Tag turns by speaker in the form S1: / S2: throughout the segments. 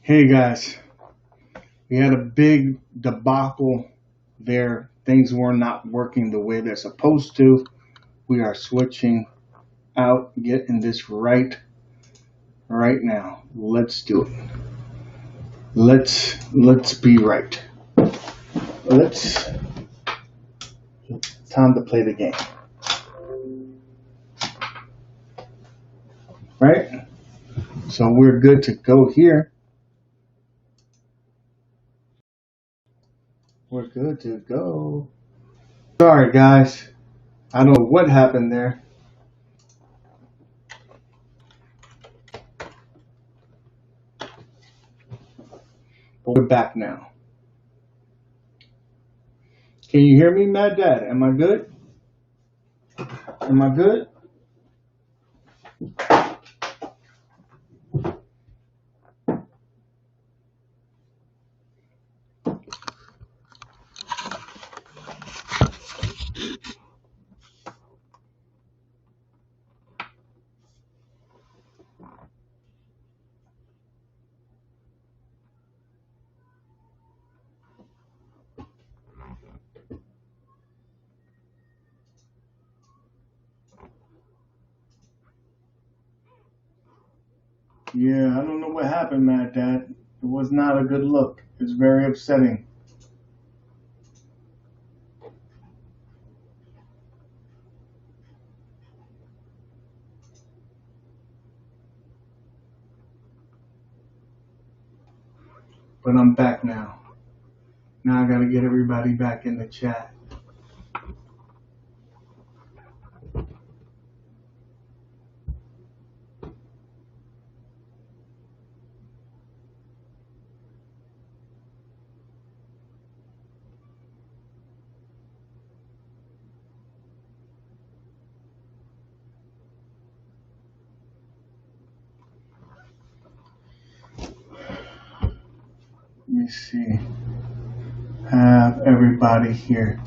S1: Hey guys, we had a big debacle there. Things were not working the way they're supposed to. We are switching out, getting this right now. Let's do it. Let's be right. Let's Time to play the game. Right? So we're good to go here. We're good to go. Sorry guys. I don't know what happened there. But we're back now. Can you hear me, Mad Dad? Am I good? Am I good? Yeah, I don't know what happened, Mad Dad. It was not a good look. It's very upsetting. But I'm back now. Now I gotta get everybody back in the chat. Let me see. Have everybody here.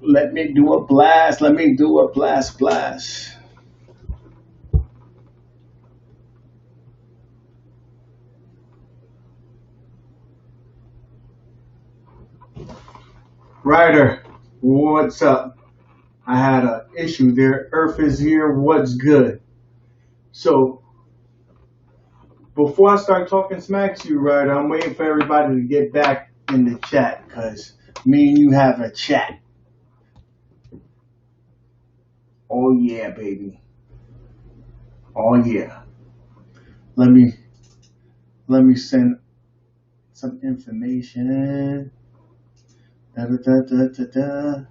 S1: Let me do a blast. Let me do a blast. Ryder, what's up? I had an issue there. Earth is here. What's good? So, before I start talking smack to you, Ryder, I'm waiting for everybody to get back in the chat because me and you have a chat. Oh yeah, baby. Oh yeah. Let me send some information. Da da da da da da.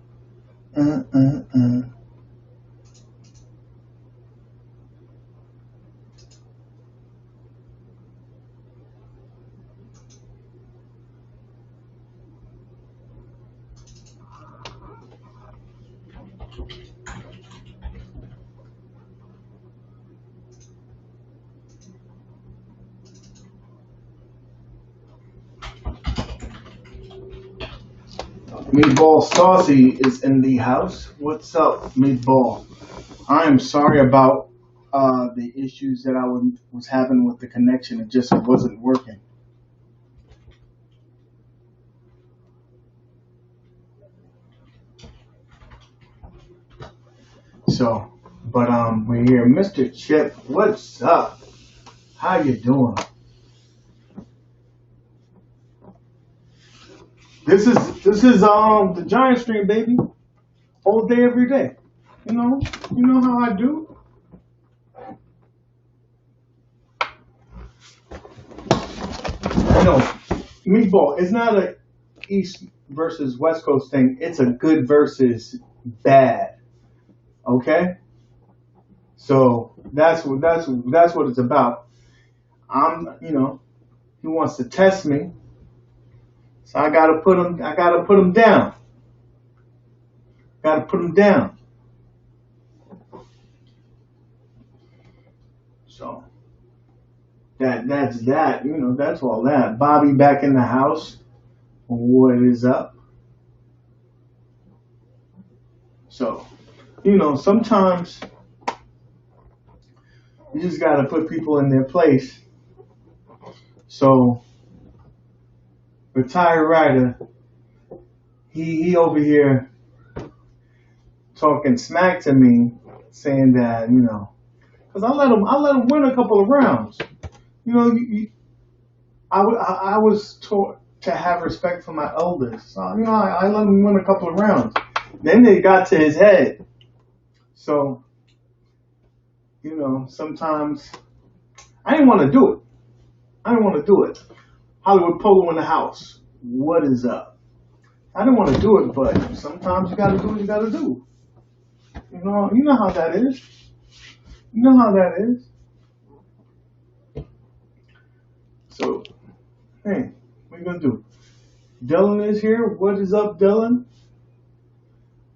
S1: Meatball Saucy is in the house. What's up, Meatball? I am sorry about the issues that I was having with the connection. It just wasn't working. So, but we're here. Mr. Chip, what's up? How you doing? This is the Giant Stream, baby. All day, every day. You know how I do. No, Meatball, it's not a East versus West Coast thing. It's a good versus bad. Okay? So that's what it's about. He wants to test me. So I gotta put him down. Gotta put him down. So that's that. That's all that. Bobby back in the house. What is up? So, sometimes you just gotta put people in their place So, retired writer, he over here talking smack to me, saying that, because I let him win a couple of rounds. I was taught to have respect for my elders. So, I let him win a couple of rounds. Then they got to his head. So, sometimes I didn't want to do it. Hollywood Polo in the house. What is up? I didn't want to do it, but sometimes you got to do what you got to do. You know how that is. So, hey, what are you going to do? Dylan is here. What is up, Dylan?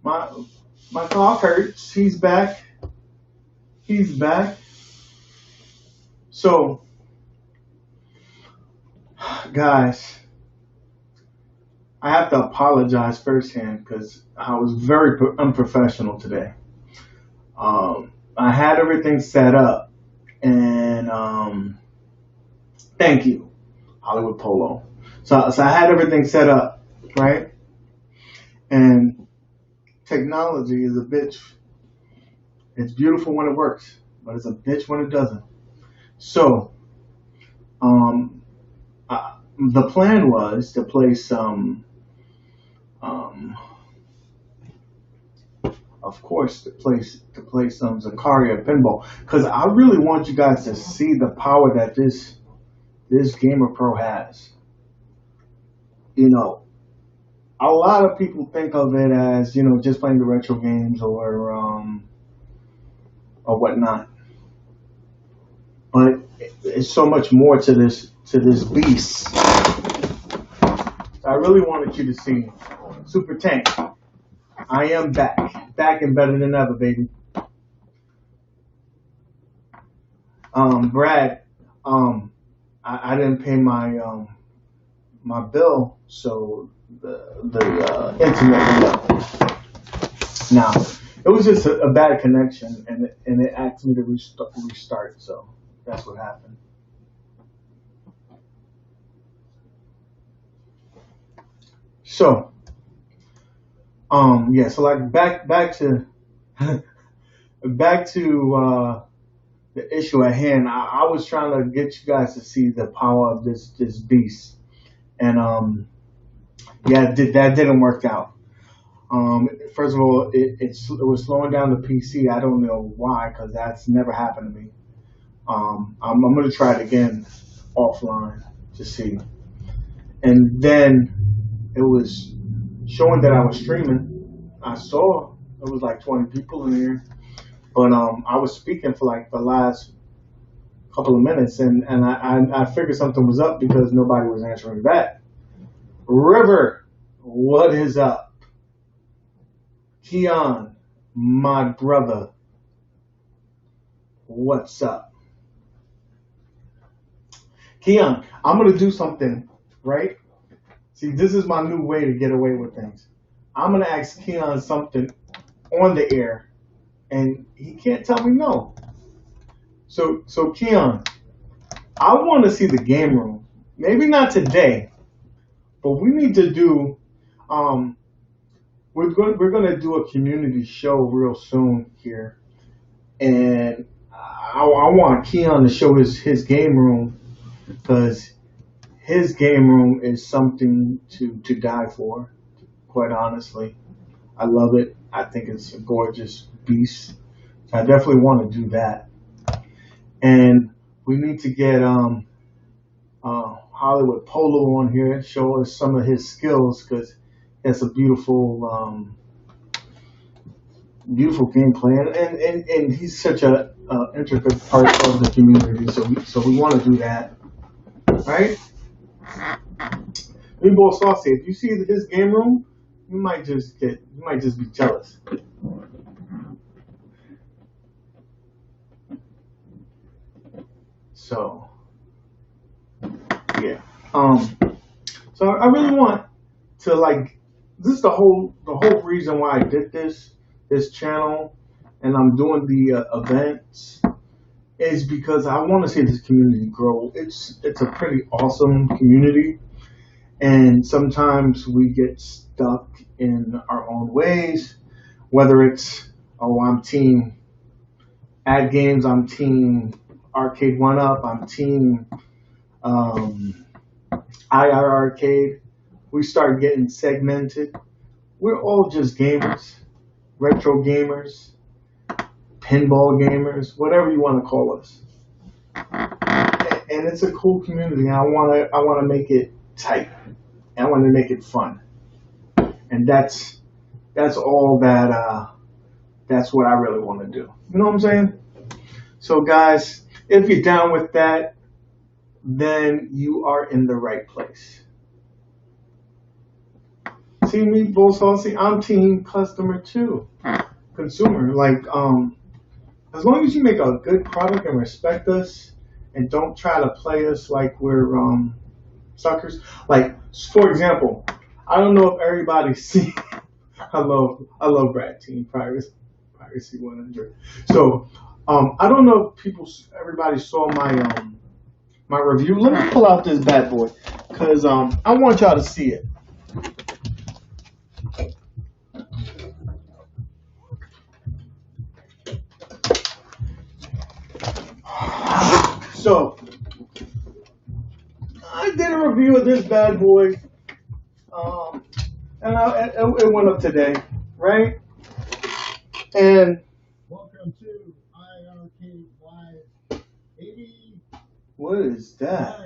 S1: My cough hurts. He's back. So, guys, I have to apologize firsthand because I was very unprofessional today. I had everything set up, and thank you, Hollywood Polo. So I had everything set up, right? And technology is a bitch. It's beautiful when it works, but it's a bitch when it doesn't. So, the plan was to play some, of course, to play some Zaccaria Pinball, because I really want you guys to see the power that this Gamer Pro has. A lot of people think of it as, just playing the retro games or whatnot. But it's so much more to this beast. I really wanted you to see Super Tank. I am back and better than ever, baby. Brad, I didn't pay my my bill, so the internet went up. Now, it was just a bad connection, and it asked me to restart, so that's what happened. So, so like back to the issue at hand. I was trying to get you guys to see the power of this beast, and that didn't work out. First of all, it was slowing down the PC. I don't know why, because that's never happened to me. I'm going to try it again offline to see. And then it was showing that I was streaming. I saw it was like 20 people in here, but I was speaking for like the last couple of minutes, and I figured something was up because nobody was answering back. River, what is up? Keon, my brother, what's up? Keon, I'm going to do something, right? See, this is my new way to get away with things. I'm going to ask Keon something on the air, and he can't tell me no. So Keon, I want to see the game room. Maybe not today, but we need to do, we're going to do a community show real soon here. And I want Keon to show his game room, because his game room is something to die for, quite honestly. I love it. I think it's a gorgeous beast. So I definitely want to do that. And we need to get Hollywood Polo on here, show us some of his skills, because it's a beautiful gameplay, and he's such a intricate part of the community. So we want to do that, right? Pinball Saucy, if you see his game room, you might just be jealous. So yeah, so I really want to, like, this is the whole reason why I did this channel, and I'm doing the events, is because I want to see this community grow. It's a pretty awesome community, and sometimes we get stuck in our own ways. Whether it's, oh, I'm team ad games, I'm team arcade one up, I'm team um, IR arcade. We start getting segmented. We're all just gamers, retro gamers, pinball gamers, whatever you want to call us. And it's a cool community. I want to make it tight. I want to make it fun. And that's all that's what I really want to do. You know what I'm saying? So guys, if you're down with that, then you are in the right place. Team Meatball Saucy, I'm team customer too. Consumer. Like, as long as you make a good product and respect us and don't try to play us like we're suckers. Like, for example, I don't know if everybody see I love Brad Team Piracy 100. So I don't know if everybody saw my review. Let me pull out this bad boy because I want y'all to see it. So I did a review of this bad boy, and it went up today, right? And
S2: welcome to IRK Live 80.
S1: What is that?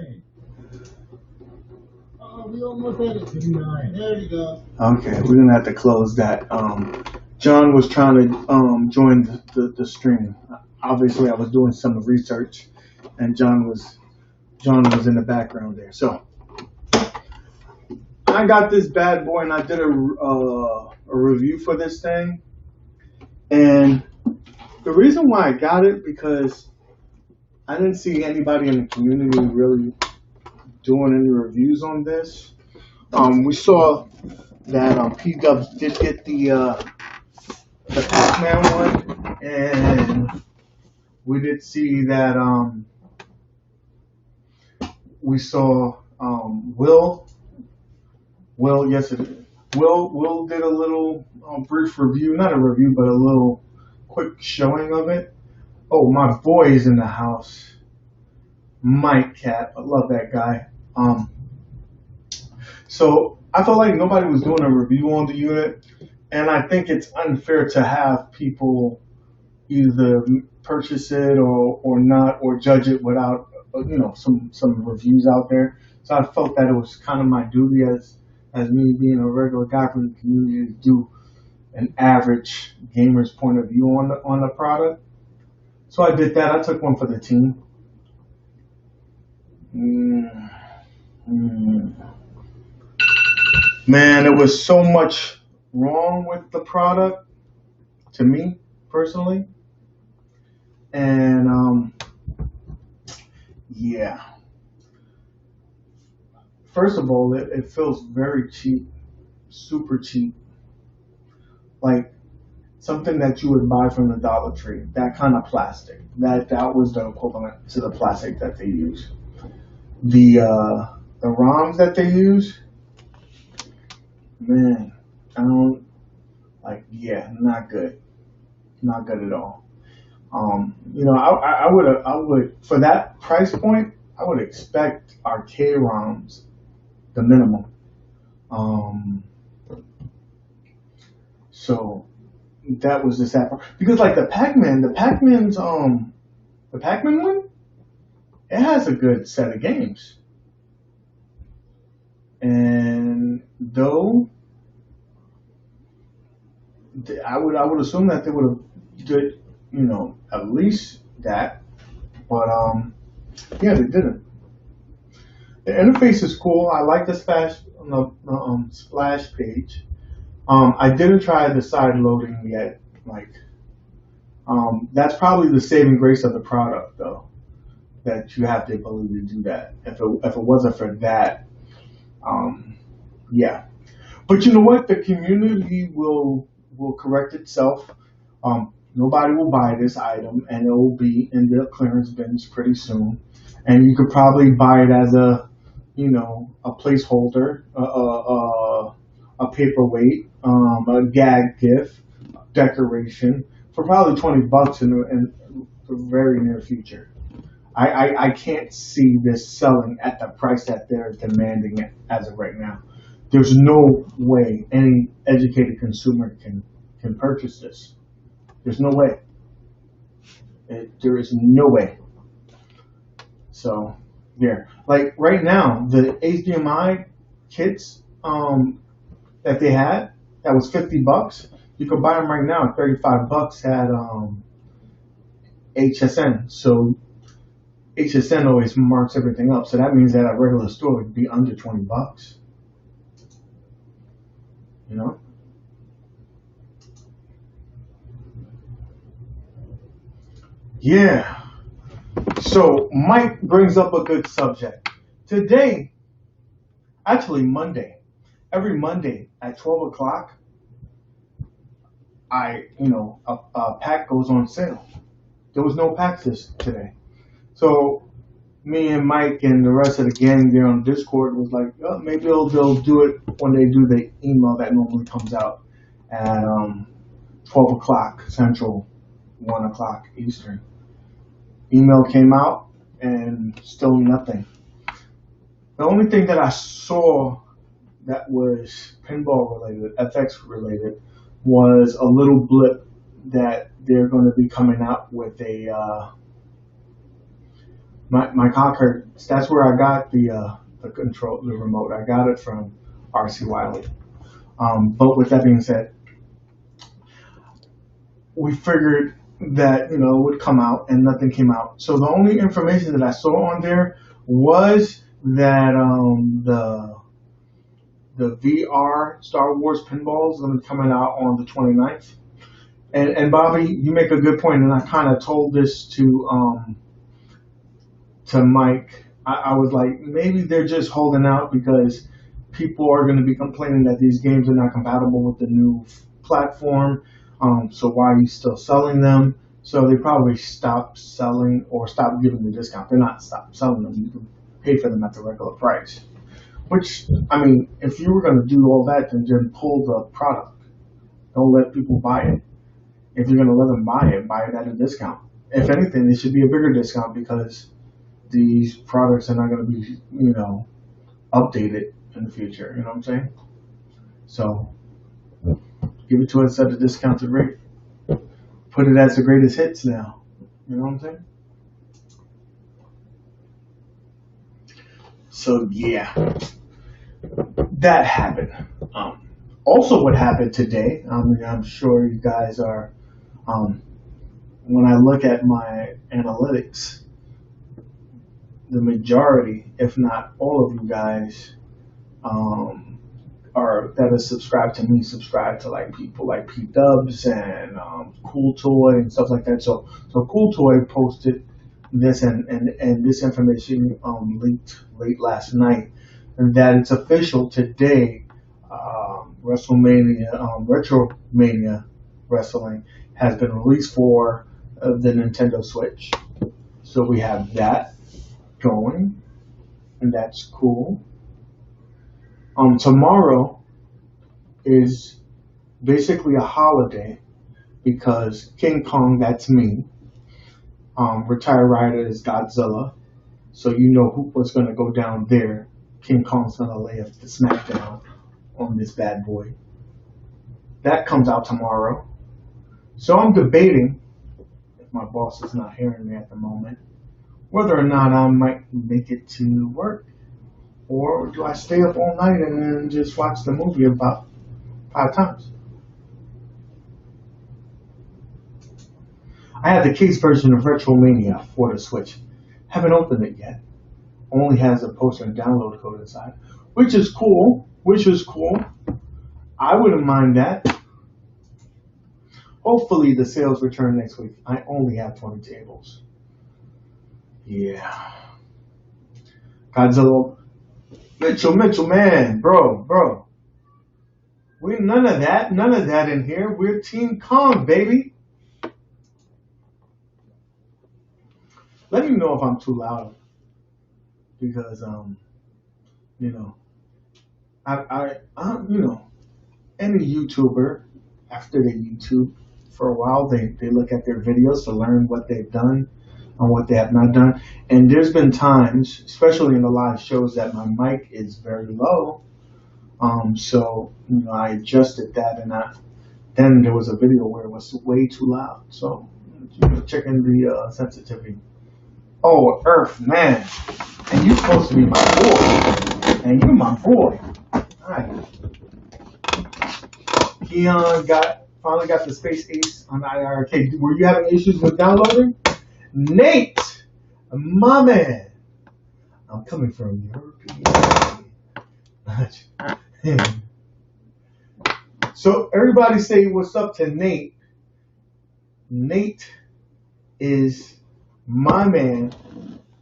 S2: Oh, we almost had it. 59. There you go.
S1: Okay, we're gonna have to close that. John was trying to join the stream. Obviously, I was doing some research, and John was in the background there. So I got this bad boy, and I did a review for this thing. And the reason why I got it, because I didn't see anybody in the community really doing any reviews on this. We saw that P-Dubs did get the Pac-Man one, and we did see that we saw Will, yes it is. Will did a little brief review, not a review, but a little quick showing of it. Oh, my boy is in the house. Mike Cat, I love that guy. So I felt like nobody was doing a review on the unit, and I think it's unfair to have people either purchase it or not, or judge it without some reviews out there. So I felt that it was kind of my duty as me being a regular guy from the community to do an average gamer's point of view on the product. So I did that. I took one for the team. Man, there was so much wrong with the product to me personally. And yeah. First of all, it feels very cheap, super cheap. Like something that you would buy from the Dollar Tree, that kind of plastic. That was the equivalent to the plastic that they use. The ROMs that they use, man, I don't like. Yeah, not good, not good at all. I would for that price point, I would expect arcade ROMs, the minimum. So that was the sad part, because like the Pac-Man one, it has a good set of games, and though I would assume that they would have did at least that, but yeah, they didn't. The interface is cool. I like the splash page. I didn't try the side loading yet. Like, that's probably the saving grace of the product, though, that you have the ability to do that. If it wasn't for that, yeah. But you know what? The community will correct itself. Nobody will buy this item, and it will be in the clearance bins pretty soon. And you could probably buy it as a, a placeholder, a paperweight, a gag gift, decoration for probably $20 in the very near future. I can't see this selling at the price that they're demanding it as of right now. There's no way any educated consumer can purchase this. There's no way. There is no way. So, yeah. Like right now, the HDMI kits that they had, that was $50. You could buy them right now at $35 at HSN. So HSN always marks everything up. So that means that at a regular store it would be under $20. You know? Yeah. So Mike brings up a good subject. Today, actually Monday, every Monday at 12 o'clock, a pack goes on sale. There was no packs today. So me and Mike and the rest of the gang there on Discord was like, oh, maybe they'll do it when they do the email that normally comes out at 12 o'clock Central, 1 o'clock Eastern. Email came out and still nothing. The only thing that I saw that was pinball related, FX related, was a little blip that they're going to be coming out with a my cocker. That's where I got the control, the remote. I got it from RC Wiley. But with that being said, we figured that it would come out, and nothing came out. So the only information that I saw on there was that the VR Star Wars pinball is going to be coming out on the 29th. And Bobby, you make a good point, and I kind of told this to Mike. I was like, maybe they're just holding out because people are going to be complaining that these games are not compatible with the new platform. So why are you still selling them? So they probably stopped selling or stopped giving the discount. They're not stopped selling them. You can pay for them at the regular price. Which, I mean, if you were going to do all that, then pull the product. Don't let people buy it. If you're going to let them buy it at a discount. If anything, it should be a bigger discount because these products are not going to be, updated in the future. You know what I'm saying? So, give it to us at a discounted rate. Put it as the greatest hits now. You know what I'm saying? So, yeah. That happened. Also, what happened today, I'm sure you guys are, when I look at my analytics, the majority, if not all of you guys, are that are subscribed to me, subscribe to like people like P Dubs and Cool Toy and stuff like that. So Cool Toy posted this and this information leaked late last night, and that it's official today. WrestleMania, Retromania Wrestling has been released for the Nintendo Switch. So we have that going, and that's cool. Tomorrow is basically a holiday because King Kong, that's me. Retired Rider is Godzilla. So you know what's going to go down there. King Kong's going to lay the smackdown on this bad boy. That comes out tomorrow. So I'm debating, if my boss is not hearing me at the moment, whether or not I might make it to work. Or do I stay up all night and then just watch the movie about 5 times? I have the case version of Retromania for the Switch. Haven't opened it yet. Only has a poster and download code inside, which is cool. I wouldn't mind that. Hopefully the sales return next week. I only have 20 tables. Yeah. Godzilla. Mitchell, man, bro. We none of that in here. We're Team Kong, baby. Let me know if I'm too loud because you know, you know, any YouTuber after they YouTube for a while, they look at their videos to learn what they've done and what they have not done. And there's been times, especially in the live shows, that my mic is very low. So you know, I adjusted that, and then there was a video where it was way too loud. So you know, checking the sensitivity. Oh, Earth, man, and you're supposed to be my boy, and you're my boy. All right. Keon finally got the Space Ace on the IRK. Were you having issues with downloading? Nate, my man, I'm coming from Europe. So everybody say what's up to Nate. Nate is my man,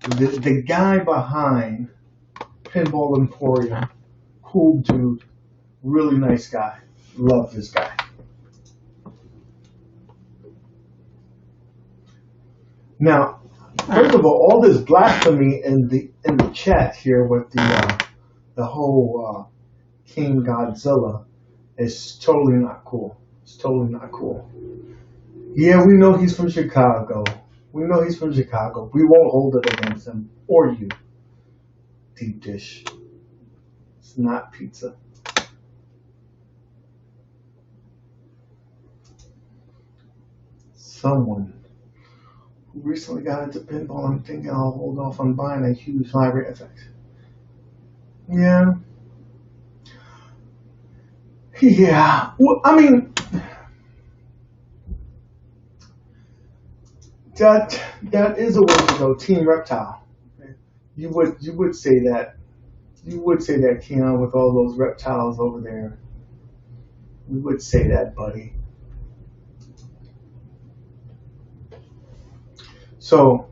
S1: the guy behind Pinball Emporium. Cool dude, really nice guy. Love this guy. Now, first of all this blasphemy in the chat here with the whole King Godzilla is totally not cool. It's totally not cool. Yeah, we know he's from Chicago. We know he's from Chicago. We won't hold it against him or you. Deep dish. It's not pizza. Someone who recently got into pinball, I'm thinking I'll hold off on buying a huge library FX. Yeah. Yeah. Well, I mean, that is a way to go. Team Reptile. You would say that. You would say that, Keon, with all those reptiles over there. You would say that, buddy. So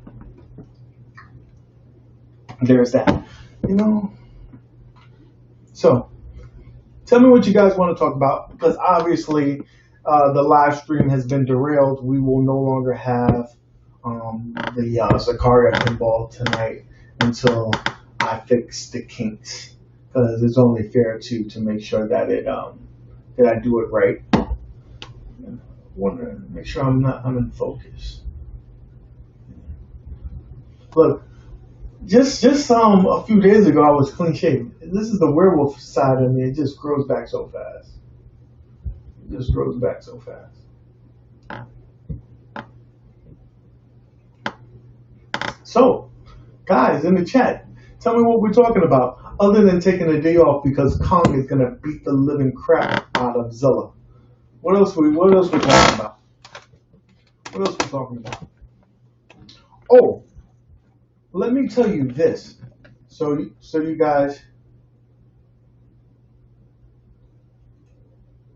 S1: there's that. You know. So tell me what you guys want to talk about, because obviously the live stream has been derailed. We will no longer have the Zaccaria pinball tonight until I fix the kinks, because it's only fair to make sure that that I do it right. I want to make sure I'm in focus. Look, just a few days ago I was clean shaven. This is the werewolf side of me. It just grows back so fast. It just grows back so fast. So, guys in the chat, tell me what we're talking about, other than taking a day off because Kong is gonna beat the living crap out of Zilla. What else we talking about? What else we talking about? Oh, let me tell you this. So you guys,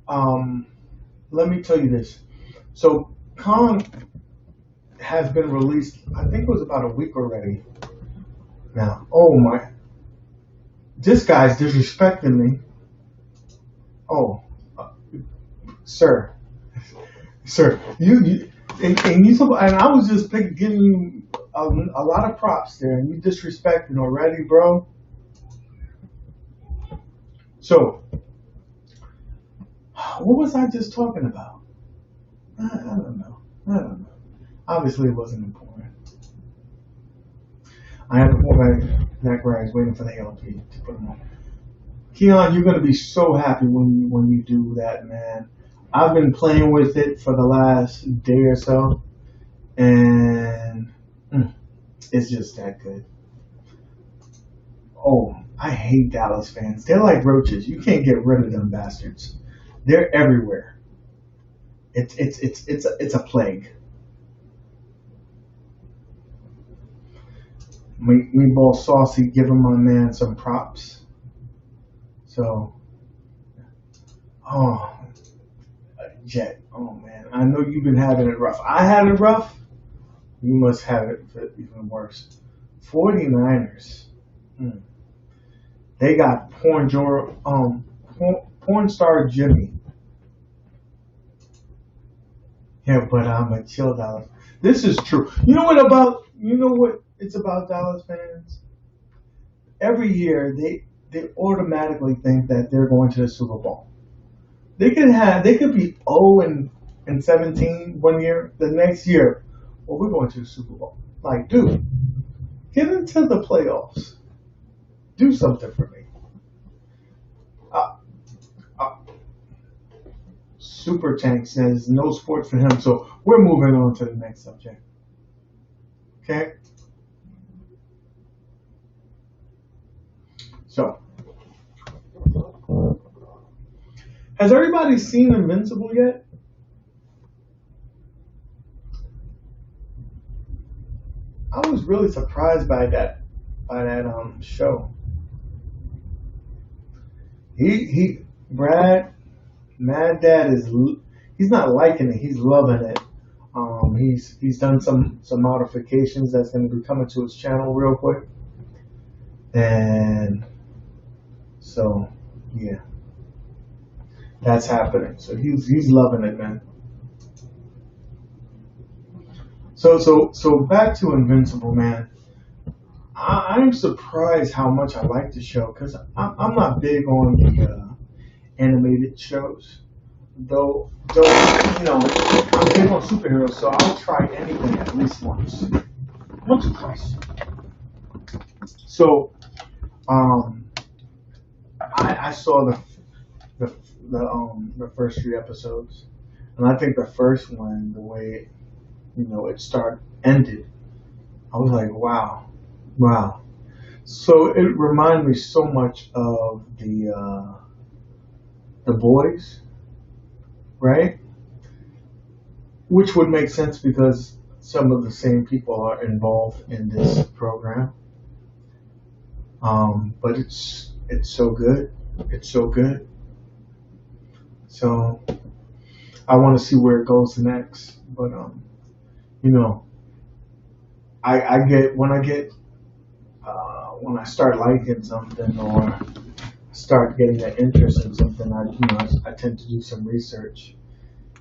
S1: let me tell you this. So Kong has been released, I think it was about a week already. Now, oh my, this guy's disrespecting me. Oh, sir, you and I was just giving you a lot of props there, and you disrespecting already, bro. So, what was I just talking about? I don't know. Obviously, it wasn't important. I have to pull back Zaccaria is waiting for the LP to put them on. Keon, you're gonna be so happy when you do that, man. I've been playing with it for the last day or so, and it's just that good. Oh, I hate Dallas fans. They're like roaches. You can't get rid of them bastards. They're everywhere. It's a plague. Meatball Saucy, giving my man some props. So, Jet, oh man, I know you've been having it rough. I had it rough. You must have it even worse. 49ers. They got porn star Jimmy. Yeah, but I'm a chilled out. This is true. You know what about you know what it's about, Dallas fans? Every year they automatically think that they're going to the Super Bowl. They could be 0-17 one year. The next year, well, we're going to the Super Bowl. Like, dude, get into the playoffs. Do something for me. Uh, uh, Super Tank says no sports for him, so we're moving on to the next subject. Okay? So, has everybody seen Invincible yet? I was really surprised by that show. Brad, Mad Dad he's not liking it. He's loving it. He's done some modifications that's going to be coming to his channel real quick, and so yeah, that's happening. So he's loving it, man. So back to Invincible, man. I'm surprised how much I like the show because I'm not big on the animated shows. Though you know, I'm big on superheroes, so I'll try anything at least once or twice. So, I saw the first 3 episodes, and I think the first one, the way it ended, I was like, wow. So it reminded me so much of the Boys, right? Which would make sense because some of the same people are involved in this program. But it's so good. It's so good. So I want to see where it goes next. But when I start liking something or start getting an interest in something, I tend to do some research,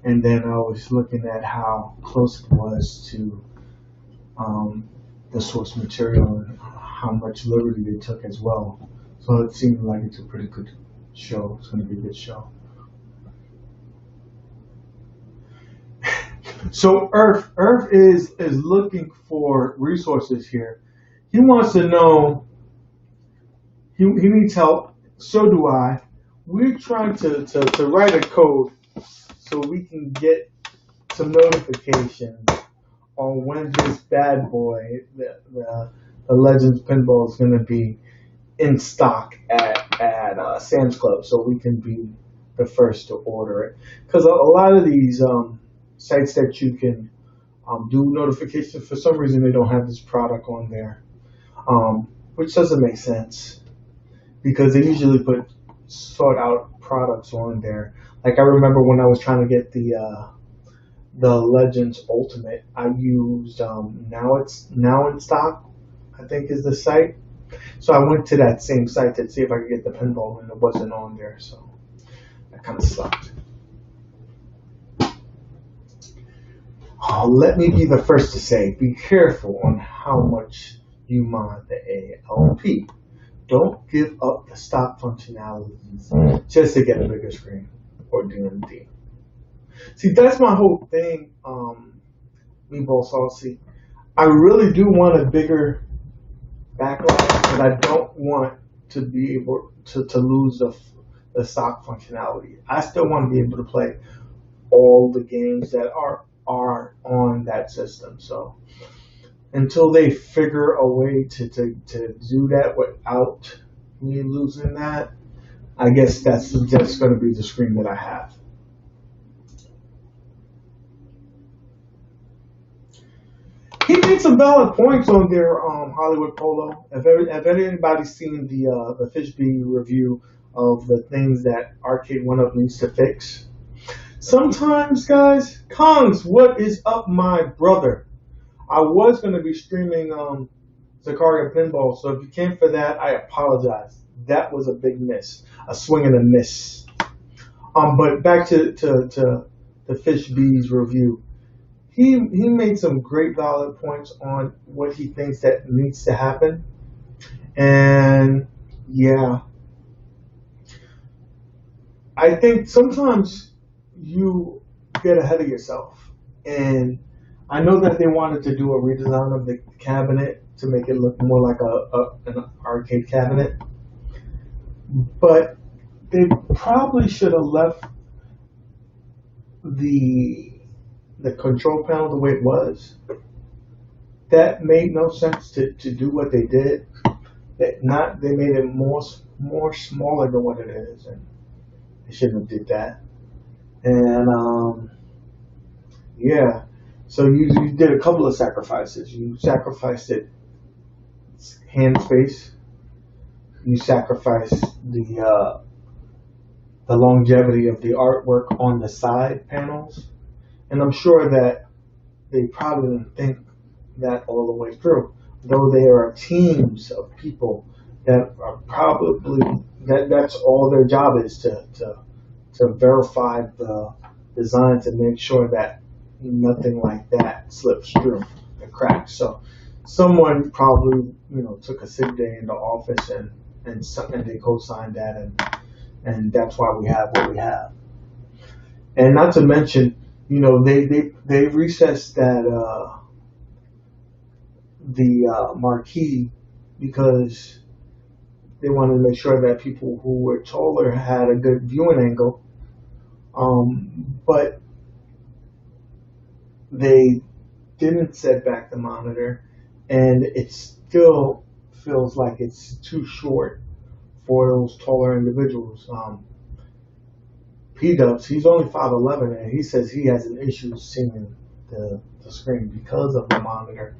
S1: and then I was looking at how close it was to the source material and how much liberty they took as well. So it seemed like it's a pretty good show. It's going to be a good show. So Earth is looking for resources here. He wants to know. He needs help. So do I. We're trying to write a code so we can get some notifications on when this bad boy, the Legends Pinball, is going to be in stock at Sam's Club, so we can be the first to order it. Because a lot of these sites that you can do notifications, for some reason they don't have this product on there, which doesn't make sense because they usually put sought out products on there. Like I remember when I was trying to get the Legends Ultimate, I used now in stock, I think is the site. So I went to that same site to see if I could get the pinball, and it wasn't on there. So that kind of sucked. Let me be the first to say, be careful on how much you mod the ALP. Don't give up the stock functionalities just to get a bigger screen or DMD. See, that's my whole thing, Meatball Saucy. I really do want a bigger backlog, but I don't want to be able to lose the stock functionality. I still want to be able to play all the games that are on that system. So until they figure a way to do that without me losing that, I guess that's just going to be the screen that I have. He made some valid points on their Hollywood Polo. Have anybody seen the Fishbee review of the things that Arcade 1-Up needs to fix? Sometimes, guys, Kongs, what is up, my brother? I was going to be streaming Zaccaria Pinball, so if you came for that, I apologize. That was a big miss, a swing and a miss. But back to the Fishbee's review. he made some great valid points on what he thinks that needs to happen. And yeah, I think sometimes you get ahead of yourself. And I know that they wanted to do a redesign of the cabinet to make it look more like an arcade cabinet, but they probably should have left the control panel the way it was. That made no sense to do what they did. They made it more smaller than what it is, and they shouldn't have did that. And yeah, so you did a couple of sacrifices. You sacrificed it hand space. You sacrificed the longevity of the artwork on the side panels, and I'm sure that they probably didn't think that all the way through. Though there are teams of people that are probably that's all their job is to verify the design to make sure that nothing like that slips through the cracks. So someone probably took a sick day in the office and they co-signed that, and that's why we have what we have. And not to mention, they recessed that the marquee because they wanted to make sure that people who were taller had a good viewing angle. But they didn't set back the monitor, and it still feels like it's too short for those taller individuals. P-Dubs, he's only 5'11", and he says he has an issue seeing the screen because of the monitor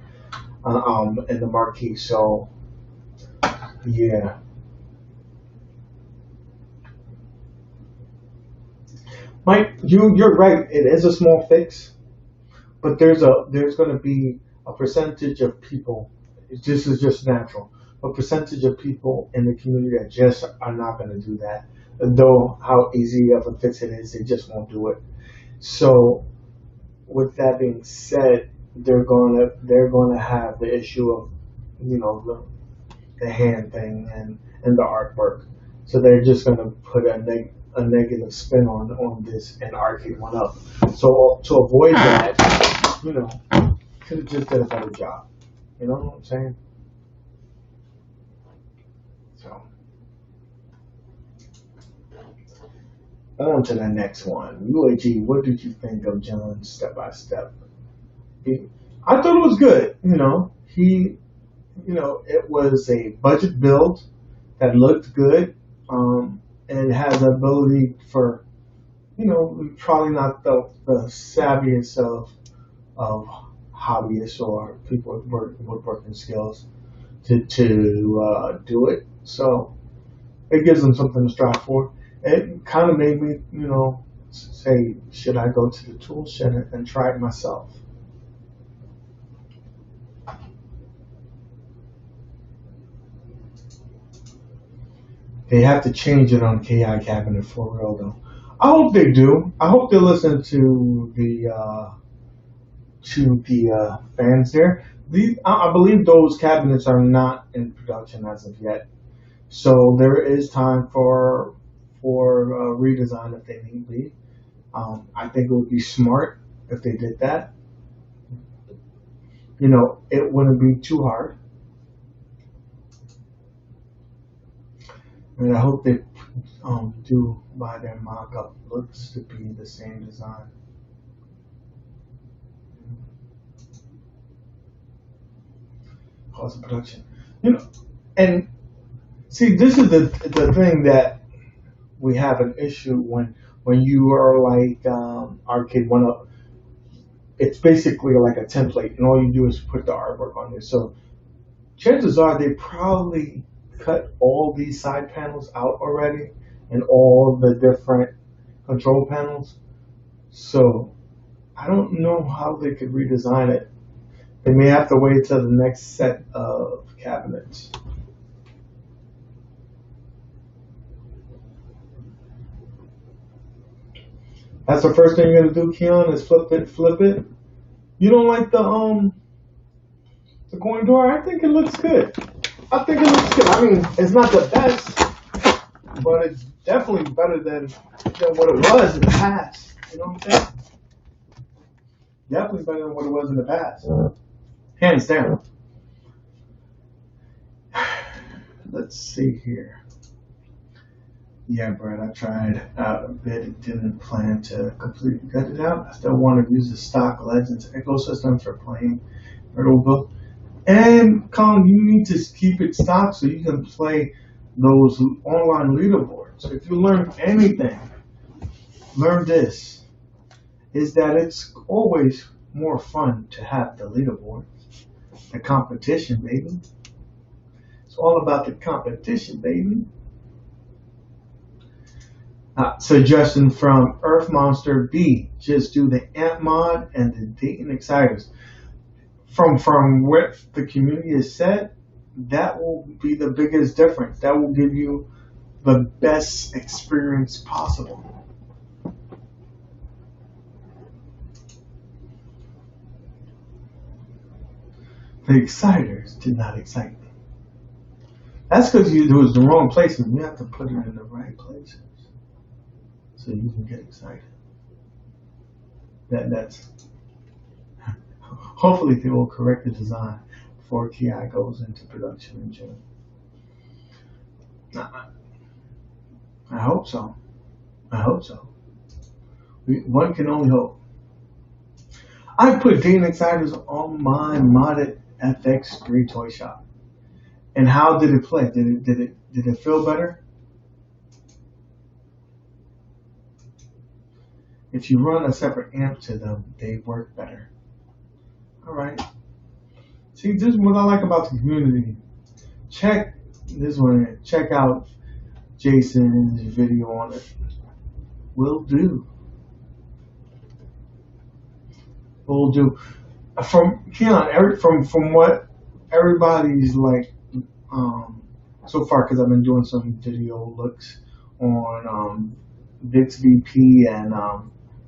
S1: and the marquee. So, yeah. Mike, you're right. It is a small fix, but there's going to be a percentage of people. This is just natural. A percentage of people in the community that just are not going to do that. Though how easy of a fix it is, they just won't do it. So, with that being said, they're going to have the issue of the hand thing and the artwork. So they're just going to put a negative spin on this and arcade one up. So to avoid that, could have just did a better job. You know what I'm saying? So on to the next one. UAG, what did you think of John's step by step? I thought it was good. It was a budget build that looked good, and has the ability for, probably not the savviest of hobbyists or people with woodworking skills to do it. So it gives them something to strive for. It kind of made me, say, should I go to the tool shed and try it myself? They have to change it on KI cabinet for real though. I hope they do. I hope they listen to the fans there. I believe those cabinets are not in production as of yet, so there is time for redesign if they need be. I think it would be smart if they did that. It wouldn't be too hard. And I hope they do buy their mock-up. Looks to be the same design. Cost of production. And see, this is the thing that we have an issue when you are like Arcade 1-Up. It's basically like a template, and all you do is put the artwork on there. So chances are they probably cut all these side panels out already and all the different control panels. So I don't know how they could redesign it. They may have to wait till the next set of cabinets. That's the first thing you're gonna do, Keon, is flip it. You don't like the coin door? I think it looks good. I think it looks good. I mean, it's not the best, but it's definitely better than what it was in the past. You know what I'm saying? Definitely better than what it was in the past. Hands down. Let's see here. Yeah, Brad, I tried out a bit and didn't plan to completely cut it out. I still want to use the stock Legends ecosystem for playing Riddle Book. And Colin, you need to keep it stock so you can play those online leaderboards. If you learn anything, learn this, is that it's always more fun to have the leaderboard, the competition, baby. It's all about the competition, baby. Suggestion from Earth Monster B: just do the Amp mod and the Dayton Exciters. From what the community has said, that will be the biggest difference. That will give you the best experience possible. The Exciters did not excite me. That's because it was the wrong placement. You have to put it in the right places so you can get excited. That's hopefully they will correct the design before TI goes into production in June. I hope so. I hope so. One can only hope. I put Dayton Exciters on my modded FX3 toy shop. And how did it play? Did it feel better? If you run a separate amp to them, they work better. All right. See, this is what I like about the community. Check this one. Check out Jason's video on it. Will do. Will do. From Keon, from what everybody's like so far, because I've been doing some video looks on Vix VP and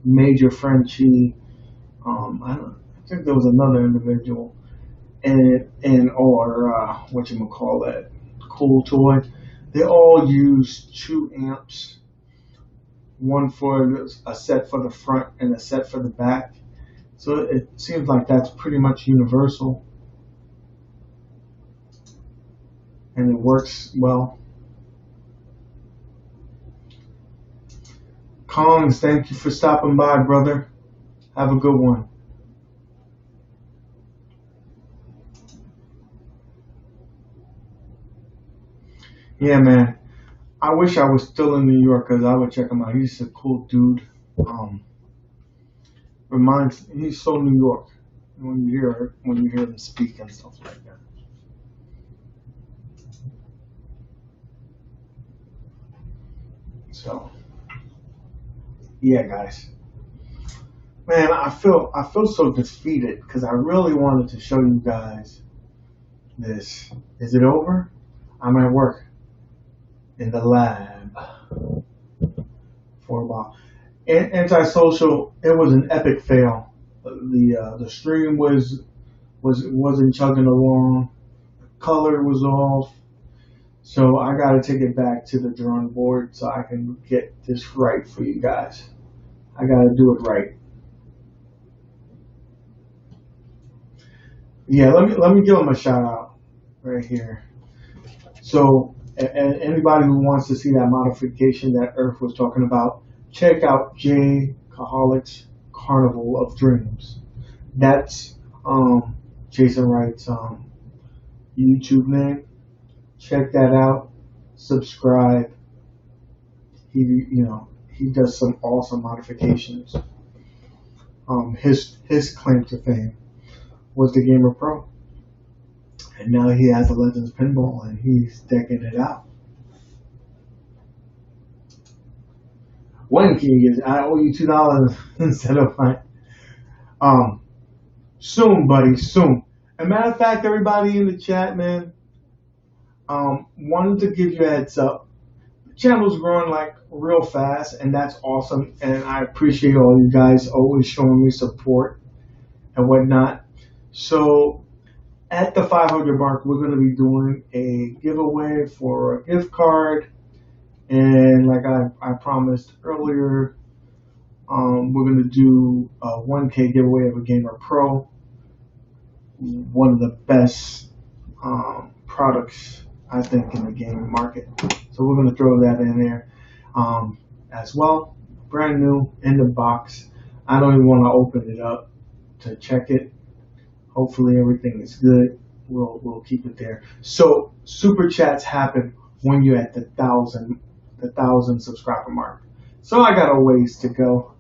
S1: Major Frenchie. I think there was another individual, and or whatchamacallit, Cool Toy. They all use 2 amps, one for a set for the front and a set for the back. So it seems like that's pretty much universal, and it works well. Kongs, thank you for stopping by, brother. Have a good one. Yeah, man. I wish I was still in New York because I would check him out. He's a cool dude. He's so New York when you hear him speak and stuff like that. So, yeah, guys. Man, I feel so defeated because I really wanted to show you guys this. Is it over? I'm at work in the lab for a while. Antisocial, it was an epic fail. The stream wasn't chugging along. The color was off. So I got to take it back to the drawing board so I can get this right for you guys. I got to do it right. Yeah, let me give them a shout out right here. So, and anybody who wants to see that modification that Earth was talking about, check out J Caholic's Carnival of Dreams. That's Jason Wright's YouTube name. Check that out. Subscribe. He does some awesome modifications. His claim to fame was the Gamer Pro, and now he has a Legends Pinball, and he's decking it out. When can you get it? I owe you $2 instead of soon, buddy, soon. As a matter of fact, everybody in the chat, man, wanted to give you a heads up. The channel's growing like real fast, and that's awesome. And I appreciate all you guys always showing me support. and whatnot. So at the 500 mark, we're going to be doing a giveaway for a gift card. And like I promised earlier, we're going to do a 1K giveaway of a Gamer Pro, one of the best products, I think, in the gaming market. So we're going to throw that in there as well. Brand new in the box. I don't even want to open it up to check it. Hopefully everything is good. We'll keep it there. So super chats happen when you're at the thousand subscriber mark. So I got a ways to go,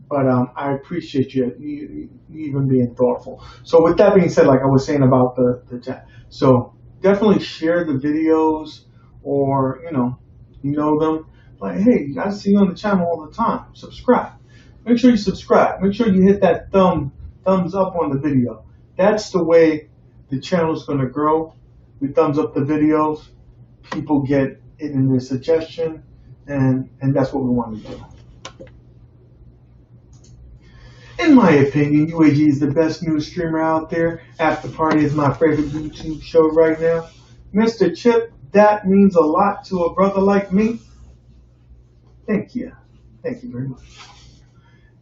S1: but I appreciate you even being thoughtful. So with that being said, like I was saying about the chat, so definitely share the videos, or you know them. Like, hey, I see you on the channel all the time. Subscribe. Make sure you subscribe. Make sure you hit that thumbs up on the video. That's the way the channel is going to grow. We thumbs up the videos. People get it in their suggestion, and that's what we want to do. In my opinion, UAG is the best news streamer out there. After Party is my favorite YouTube show right now. Mr. Chip, that means a lot to a brother like me. Thank you. Thank you very much.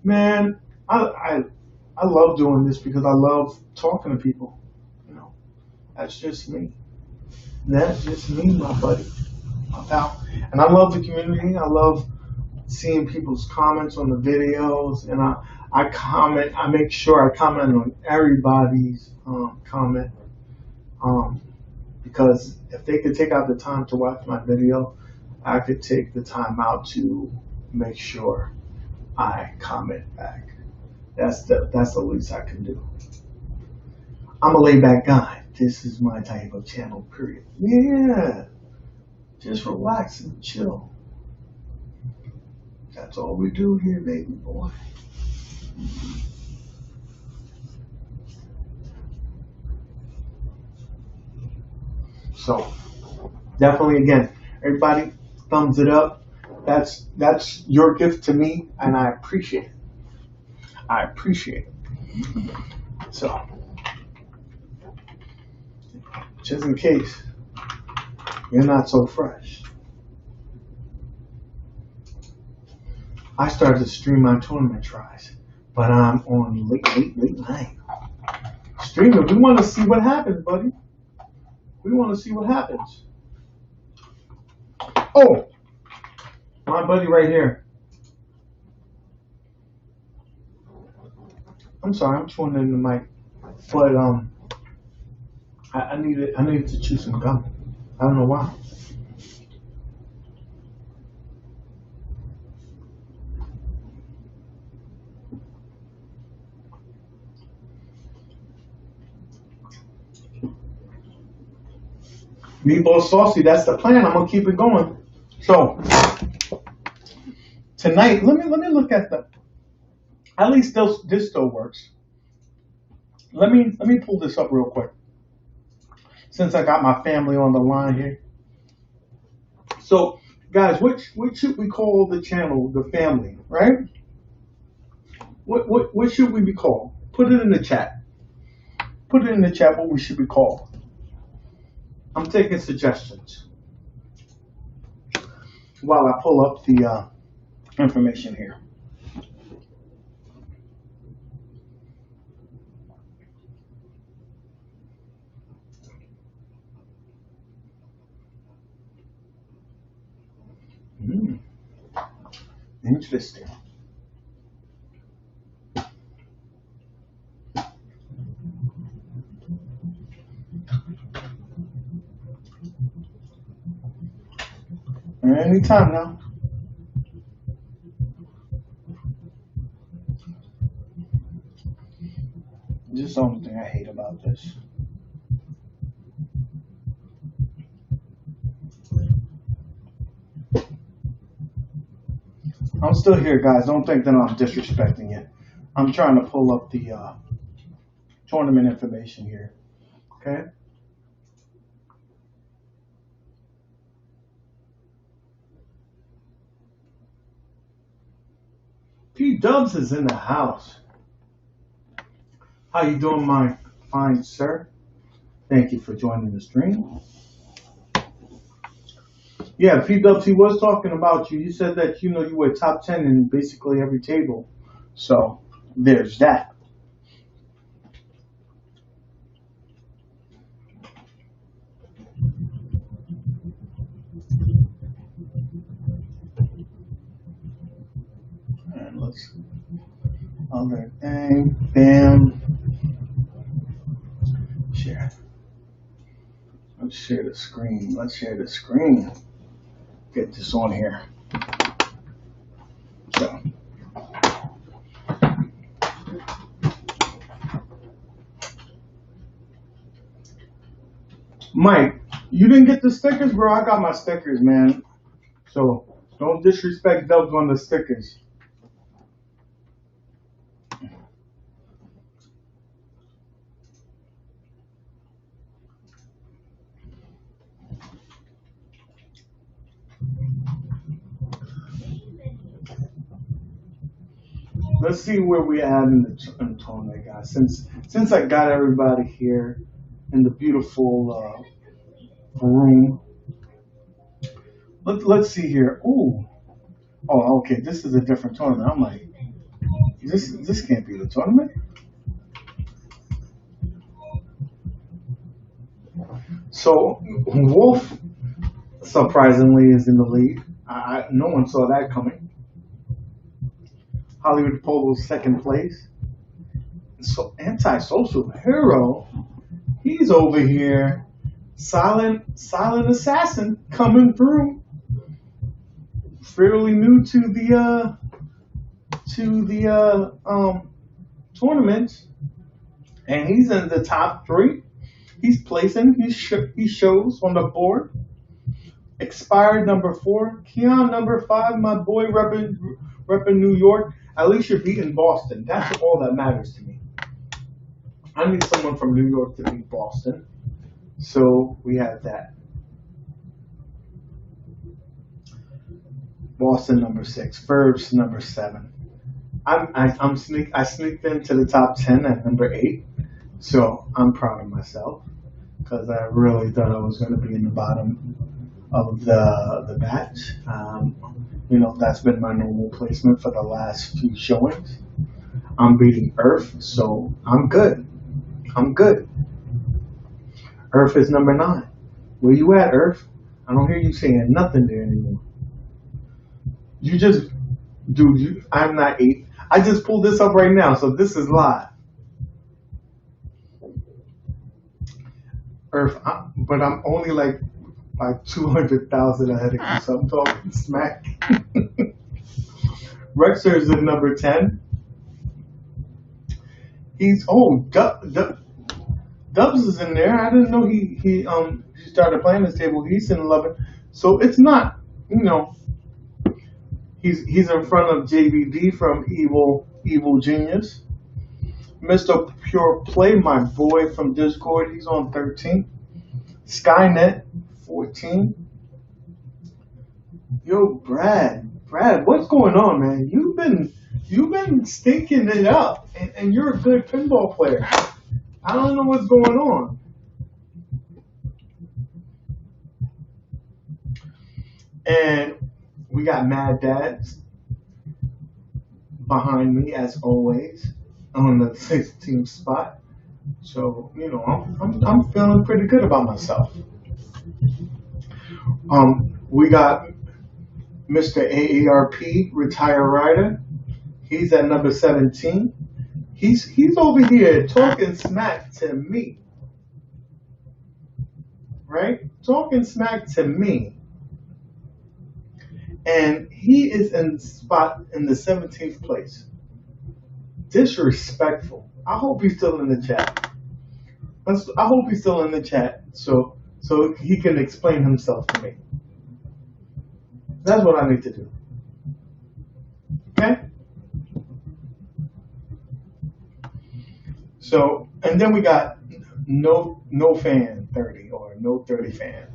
S1: Man, I love doing this because I love talking to people. That's just me. That's just me, my buddy, my pal. And I love the community. I love seeing people's comments on the videos, and I comment. I make sure I comment on everybody's comment, because if they could take out the time to watch my video, I could take the time out to make sure I comment back. That's the least I can do. I'm a laid back guy. This is my type of channel, period. Yeah. Just relax and chill. That's all we do here, baby boy. So, definitely, again, everybody, thumbs it up. That's your gift to me, and I appreciate it. I appreciate it. So, just in case you're not so fresh, I started to stream my tournament tries, but I'm on late night streaming. We want to see what happens, buddy. We want to see what happens. Oh, my buddy right here. I'm sorry, I'm chewing in the mic, but I needed to chew some gum. I don't know why. Meatball saucy, that's the plan. I'm gonna keep it going. So tonight, let me look at the. At least this still works. Let me pull this up real quick, since I got my family on the line here. So guys, what should we call the channel? The family, right? What should we be called? Put it in the chat. Put it in the chat what we should be called. I'm taking suggestions while I pull up the information here. Interesting. Anytime now. This is the only thing I hate about this. I'm still here, guys. Don't think that I'm disrespecting you. I'm trying to pull up the tournament information here. Okay? P Dubs is in the house. How you doing, my fine sir? Thank you for joining the stream. Yeah, P-Dubs, he was talking about you. You said that, you were top 10 in basically every table. So, there's that. And let's other thing. Bam. Share. Let's share the screen. Get this on here. So. Mike, you didn't get the stickers, bro? I got my stickers, man. So, don't disrespect Dubs on the stickers. Let's see where we at in the tournament, guys. Since I got everybody here in the beautiful room, let's see here. Ooh, oh, okay. This is a different tournament. I'm like, this can't be the tournament. So Wolf, surprisingly, is in the lead. No one saw that coming. Hollywood Polo's second place. So Antisocial Hero, he's over here. Silent Assassin coming through. Fairly new to the tournament, and he's in the top 3. He's placing. He shows on the board. Expired number 4. Keon number 5. My boy repping New York. At least you're beating Boston. That's all that matters to me. I need someone from New York to beat Boston. So we have that. Boston number 6. Verbs number 7. I sneaked into the top 10 at number 8. So I'm proud of myself because I really thought I was going to be in the bottom of the batch. That's been my normal placement for the last few showings. I'm beating Earth, so I'm good. Earth is number 9. Where you at, Earth? I don't hear you saying nothing there anymore. I'm not 8. I just pulled this up right now, so this is live. Earth, but I'm only like 200,000 ahead of you, so I'm talking smack. Rexer is at number 10. Dubs is in there. I didn't know he started playing this table. He's in 11. So it's not, he's in front of JVD from Evil Genius. Mr. Pure Play, my boy from Discord, he's on 13. Skynet, 14. Yo, Brad, what's going on, man? You've been stinking it up, and you're a good pinball player. I don't know what's going on. And we got Mad Dads behind me as always on the 16th spot. So, I'm feeling pretty good about myself. We got Mr. AARP, Retire Rider. He's at number 17. He's over here talking smack to me. Right? Talking smack to me. And he is in the 17th place. Disrespectful. I hope he's still in the chat. I hope he's still in the chat so he can explain himself to me. That's what I need to do. Okay? So, and then we got no fan 30 or no 30 fan.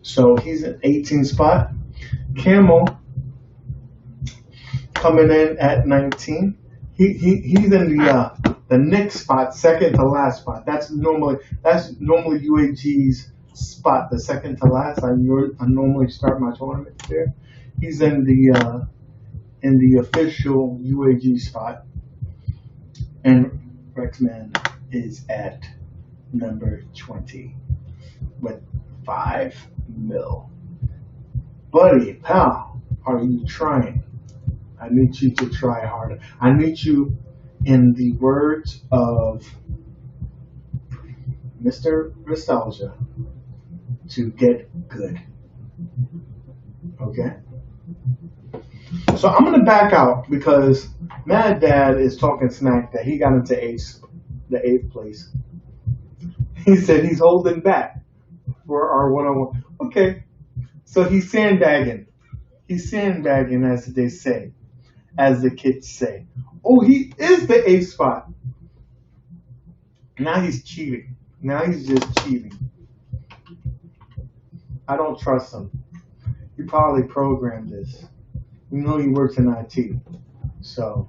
S1: So he's in 18th spot. Camel coming in at 19. He's in the next spot, second to last spot. That's normally UAG's spot, the second to last. I normally start my tournament there. He's in the official UAG spot, and Rexman is at number 20 with 5 mil. Buddy, pal, are you trying? I need you to try harder. I need you, in the words of Mr. Nostalgia, to get good. Okay? So I'm going to back out because Mad Dad is talking smack that he got into the 8th place. He said he's holding back for our one-on-one. Okay. So he's sandbagging. He's sandbagging, as they say. As the kids say. Oh, he is the 8th spot. Now he's cheating. Now he's just cheating. I don't trust him. He probably programmed this. You know he works in IT. So,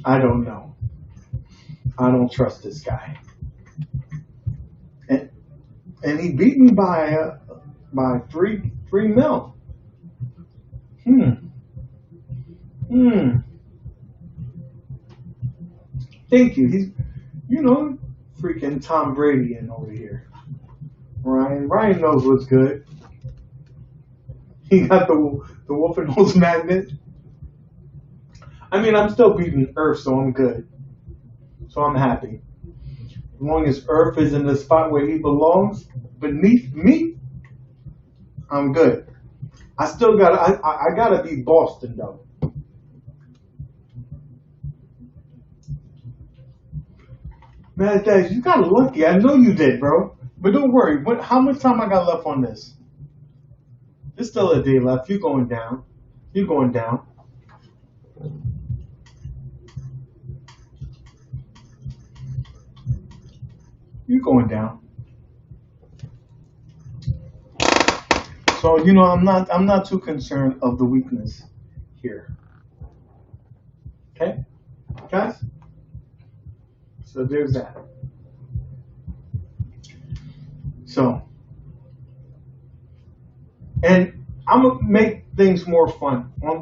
S1: I don't know. I don't trust this guy. And he beat me by 3 mil. Thank you. He's, freaking Tom Brady in over here. Ryan knows what's good. He got the wolfen nose magnet. I mean, I'm still beating Earth, so I'm good. So I'm happy. As long as Earth is in the spot where he belongs, beneath me, I'm good. I still I gotta beat Boston though. Man, Dad, you got lucky. I know you did, bro. But don't worry. How much time I got left on this? There's still a day left. You're going down. You're going down. You're going down. So I'm not too concerned of the weakness here. Okay, guys. So there's that. So, and I'm gonna make things more fun on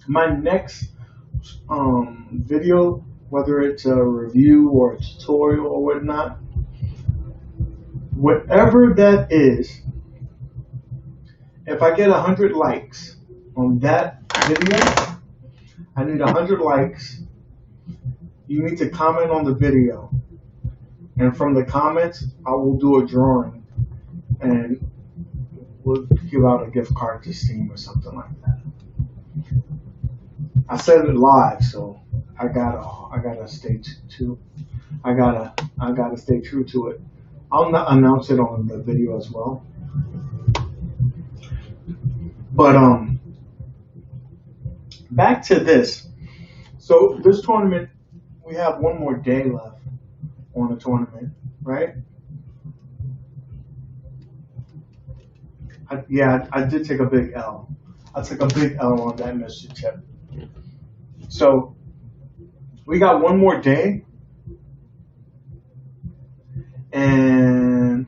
S1: my next video, whether it's a review or a tutorial or whatnot. Whatever that is, if I get 100 likes on that video, I need 100 likes. You need to comment on the video. And from the comments, I will do a drawing. And we'll give out a gift card to Steam or something like that. I said it live, so I gotta stay true. I gotta stay true to it. I'll not announce it on the video as well. But back to this. So this tournament, we have one more day left on the tournament, right? I did take a big L. I took a big L on that Mr. Chip. So we got one more day. And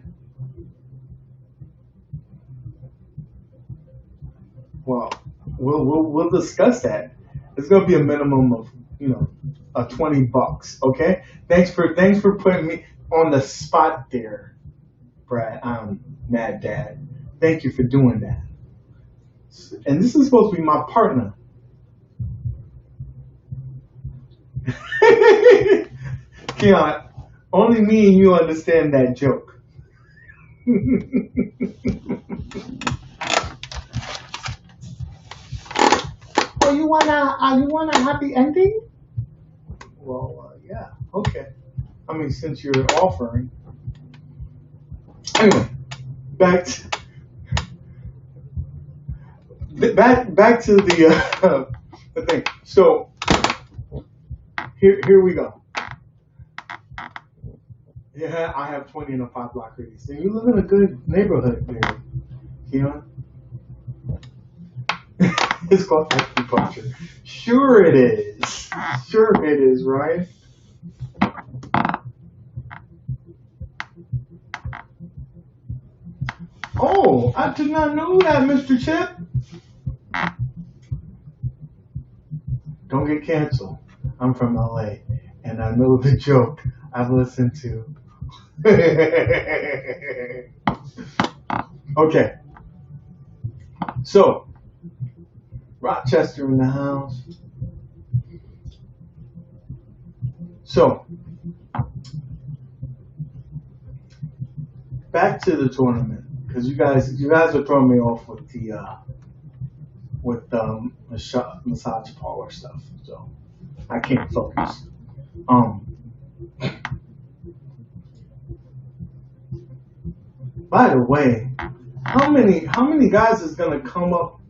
S1: well, we'll discuss that. It's gonna be a minimum of $20. Okay. Thanks for putting me on the spot there, Brad. Mad Dad. Thank you for doing that. And this is supposed to be my partner. Keon. Only me and you understand that joke. Oh, you want a happy ending? Well, yeah, okay. I mean, since you're offering. Anyway, back to the thing. So here we go. Yeah, I have 20 in a 5-block radius. And you live in a good neighborhood there, Keon. It's called acupuncture. Sure it is. Sure it is, Ryan. Oh, I did not know that, Mr. Chip. Don't get canceled. I'm from LA, and I know the joke. I've listened to. Okay, so Rochester in the house. So back to the tournament, because you guys are throwing me off with the massage parlor stuff, so I can't focus. By the way, how many guys is gonna come up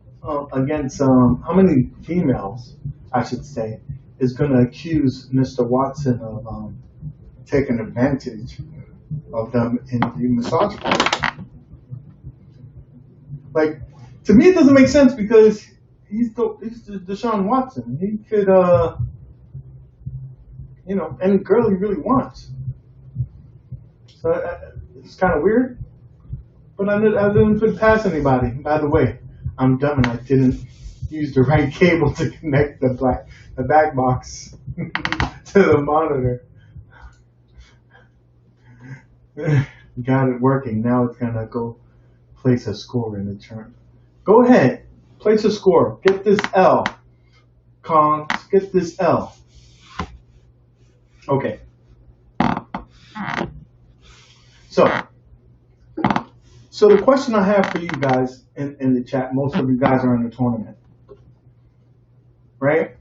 S1: against how many females, I should say, is gonna accuse Mr. Watson of taking advantage of them in the massage parlor? Like, to me, it doesn't make sense because he's the Deshaun Watson. He could any girl he really wants. So it's kind of weird. But I didn't put it past anybody. By the way, I'm dumb and I didn't use the right cable to connect the back box to the monitor. Got it working. Now it's gonna go place a score in the turn. Go ahead, place a score. Get this L. Kong, get this L. Okay. So the question I have for you guys in the chat, most of you guys are in the tournament, right?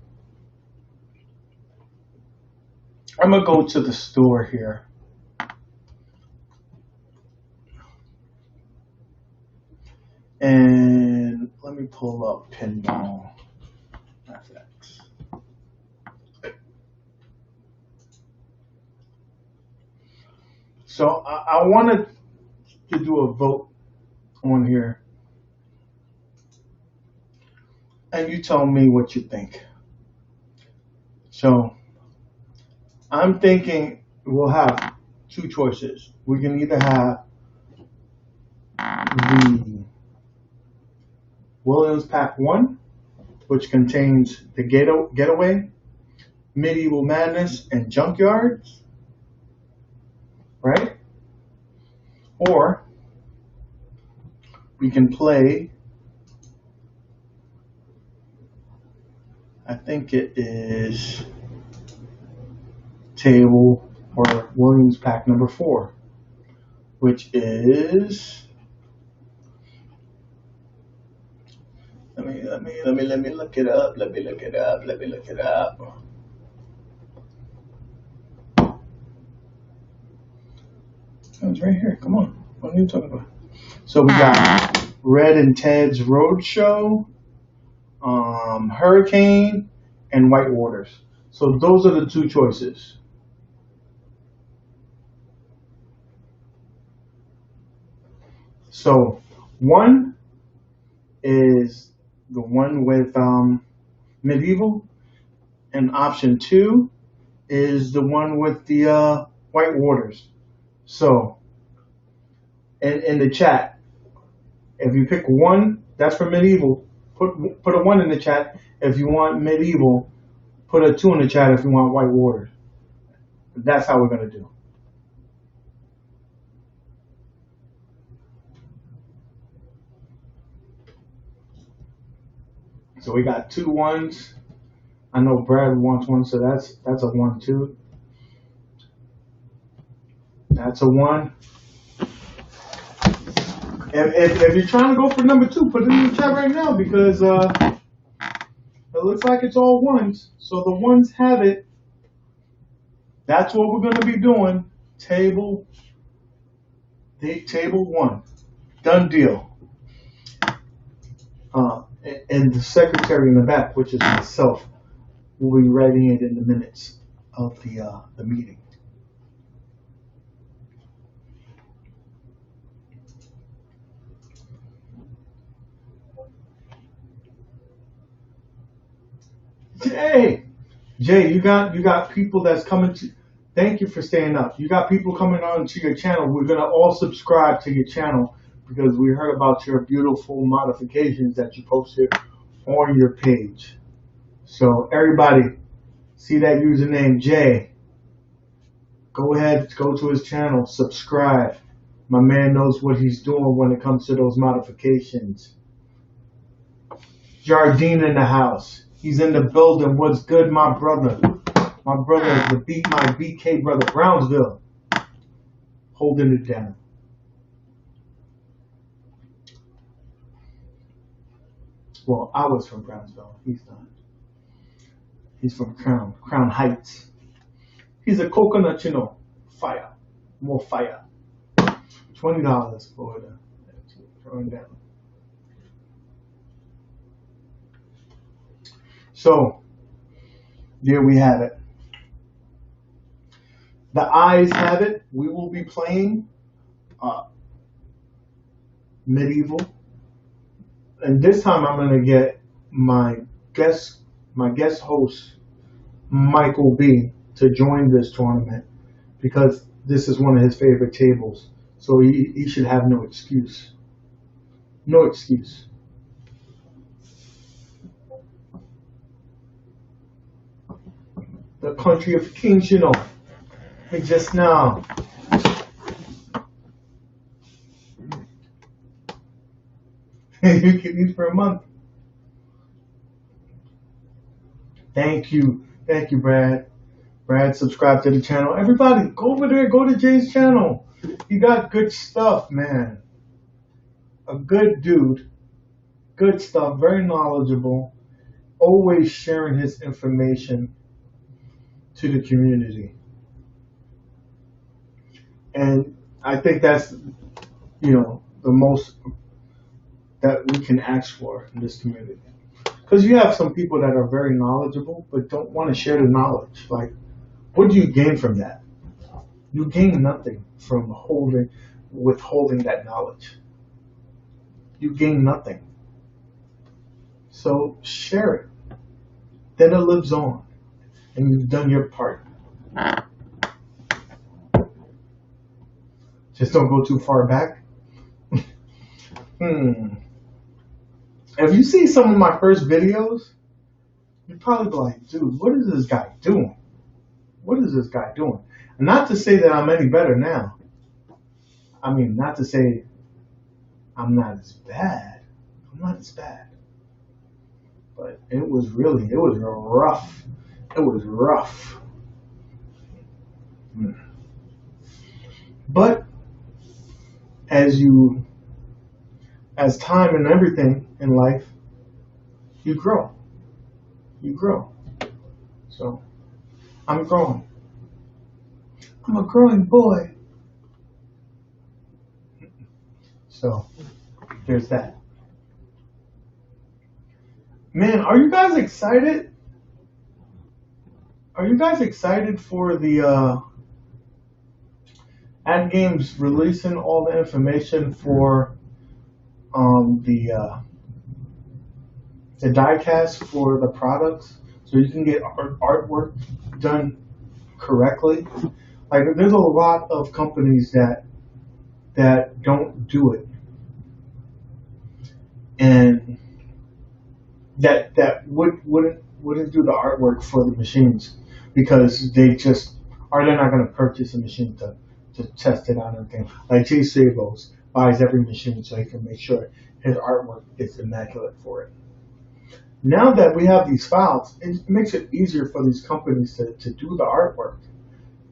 S1: I'm going to go to the store here. And let me pull up Pinball FX. So I wanted to do a vote on here. And you tell me what you think. So I'm thinking we'll have two choices. We can either have the Williams Pack 1, which contains the Getaway, Medieval Madness, and Junkyards, right? Or we can play, I think it is table or Williams Pack number 4, which is, let me look it up. Let me look it up. Oh, it's right here. Come on. What are you talking about? So we got Red and Ted's Roadshow, Hurricane, and White Waters. So those are the two choices. So one is the one with Medieval, and option 2 is the one with the White Waters. So in the chat, if you pick one, that's for Medieval, put a 1 in the chat. If you want Medieval, put a 2 in the chat if you want White Waters. That's how we're going to do. So we got 2 1s. I know Brad wants 1, so that's a 1 too. That's a 1. If you're trying to go for number 2, put it in the chat right now because it looks like it's all 1s. So the 1s have it. That's what we're going to be doing. Table 1. Done deal. And the secretary in the back, which is myself, will be writing it in the minutes of the meeting. Jay. Jay, you got people that's coming to. Thank you for staying up. You got people coming on to your channel. We're gonna all subscribe to your channel because we heard about your beautiful modifications that you posted on your page. So everybody, see that username Jay. Go ahead, go to his channel, subscribe. My man knows what he's doing when it comes to those modifications. Jardine in the house. He's in the building. What's good, my brother? My brother is my BK brother, Brownsville. Holding it down. Well, I was from Brownsville. He's not. He's from Crown Heights. He's a coconut, fire. More fire. $20 for the throwing down. So, there we have it. The eyes have it. We will be playing Medieval. And this time I'm going to get my guest host, Michael B, to join this tournament because this is one of his favorite tables. So he should have no excuse. No excuse. The country of kings, just now. You can eat for a month. Thank you, Brad. Brad, subscribe to the channel. Everybody, go over there. Go to Jay's channel. He got good stuff, man. A good dude. Good stuff. Very knowledgeable. Always sharing his information to the community. And I think that's, the most that we can ask for in this community. Because you have some people that are very knowledgeable, but don't want to share the knowledge. Like, what do you gain from that? You gain nothing from withholding that knowledge. You gain nothing. So share it. Then it lives on. And you've done your part. Just don't go too far back. If you see some of my first videos, you'd probably be like, dude, what is this guy doing? What is this guy doing? And not to say that I'm any better now. I mean, not to say I'm not as bad. I'm not as bad. But it was rough. It was rough. But as time and everything in life, you grow. You grow. So, I'm growing. I'm a growing boy. So, there's that. Man, are you guys excited? Are you guys excited for the Ad Games releasing all the information for the diecast for the products, so you can get artwork done correctly? Like, there's a lot of companies that don't do it, and that wouldn't do the artwork for the machines because they're not going to purchase a machine to test it out and everything. Like Jay Sabos buys every machine so he can make sure his artwork is immaculate for it. Now that we have these files, it makes it easier for these companies to do the artwork.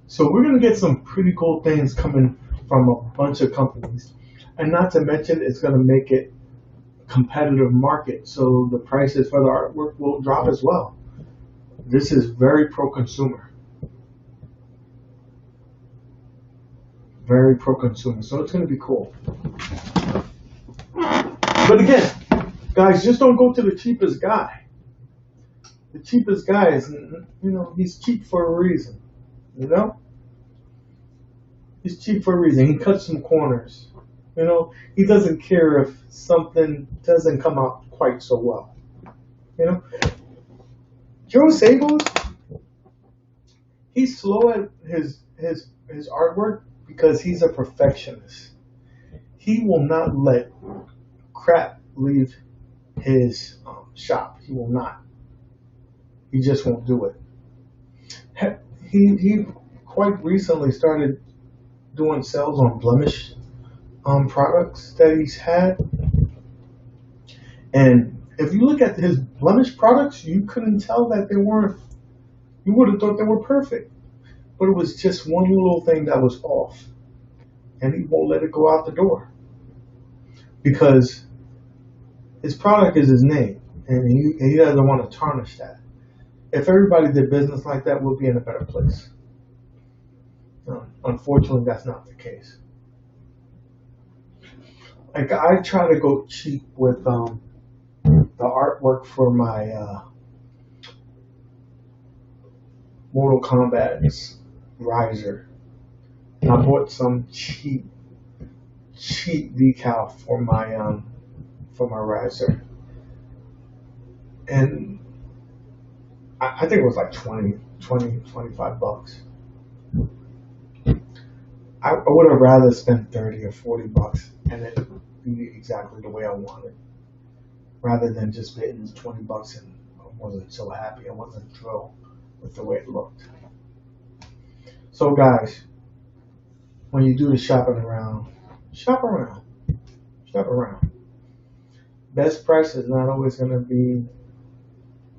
S1: So we're going to get some pretty cool things coming from a bunch of companies. And not to mention, it's going to make it a competitive market. So the prices for the artwork will drop as well. This is very pro-consumer. Very pro-consumer. So it's going to be cool. But again, guys, just don't go to the cheapest guy. The cheapest guy is, he's cheap for a reason. He's cheap for a reason. He cuts some corners. He doesn't care if something doesn't come out quite so well. Joe Sables, he's slow at his artwork because he's a perfectionist. He will not let crap leave his shop. He will not. He just won't do it. He quite recently started doing sales on blemish products that he's had, and if you look at his blemish products, you couldn't tell that they weren't. You would have thought they were perfect, but it was just one little thing that was off, and he won't let it go out the door because his product is his name, and he doesn't want to tarnish that. If everybody did business like that, we'll be in a better place. Unfortunately, that's not the case. Like I try to go cheap with the artwork for my Mortal Kombat's riser. I bought some cheap decal for my riser, and I think it was like 25 bucks. I would have rather spent 30 or 40 bucks and it be exactly the way I wanted, rather than just spending 20 bucks and I wasn't so happy. I wasn't thrilled with the way it looked. So guys, when you do the shopping around, shop around. Shop around. Best price is not always going to be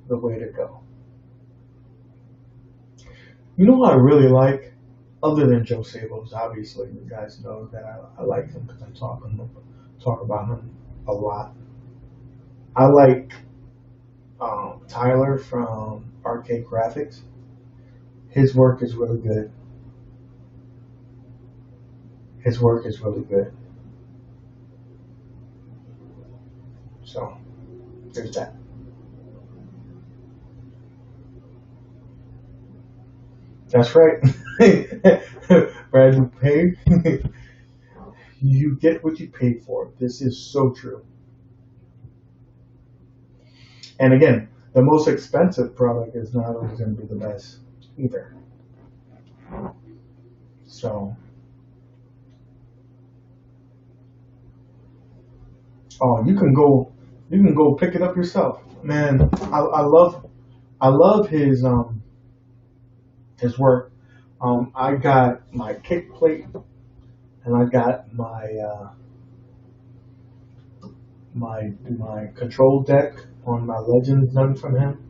S1: the way to go. You know what I really like? Other than Joe Sables, obviously, you guys know that I like him because I talk about him a lot. I like Tyler from Arcade Graphics. His work is really good. His work is really good. So, there's that. That's right. Brad, you pay. You get what you pay for. This is so true. And again, the most expensive product is not always going to be the best either. So, you can go pick it up yourself, man. I love his work. I got my kick plate and I got my control deck on my Legends done from him,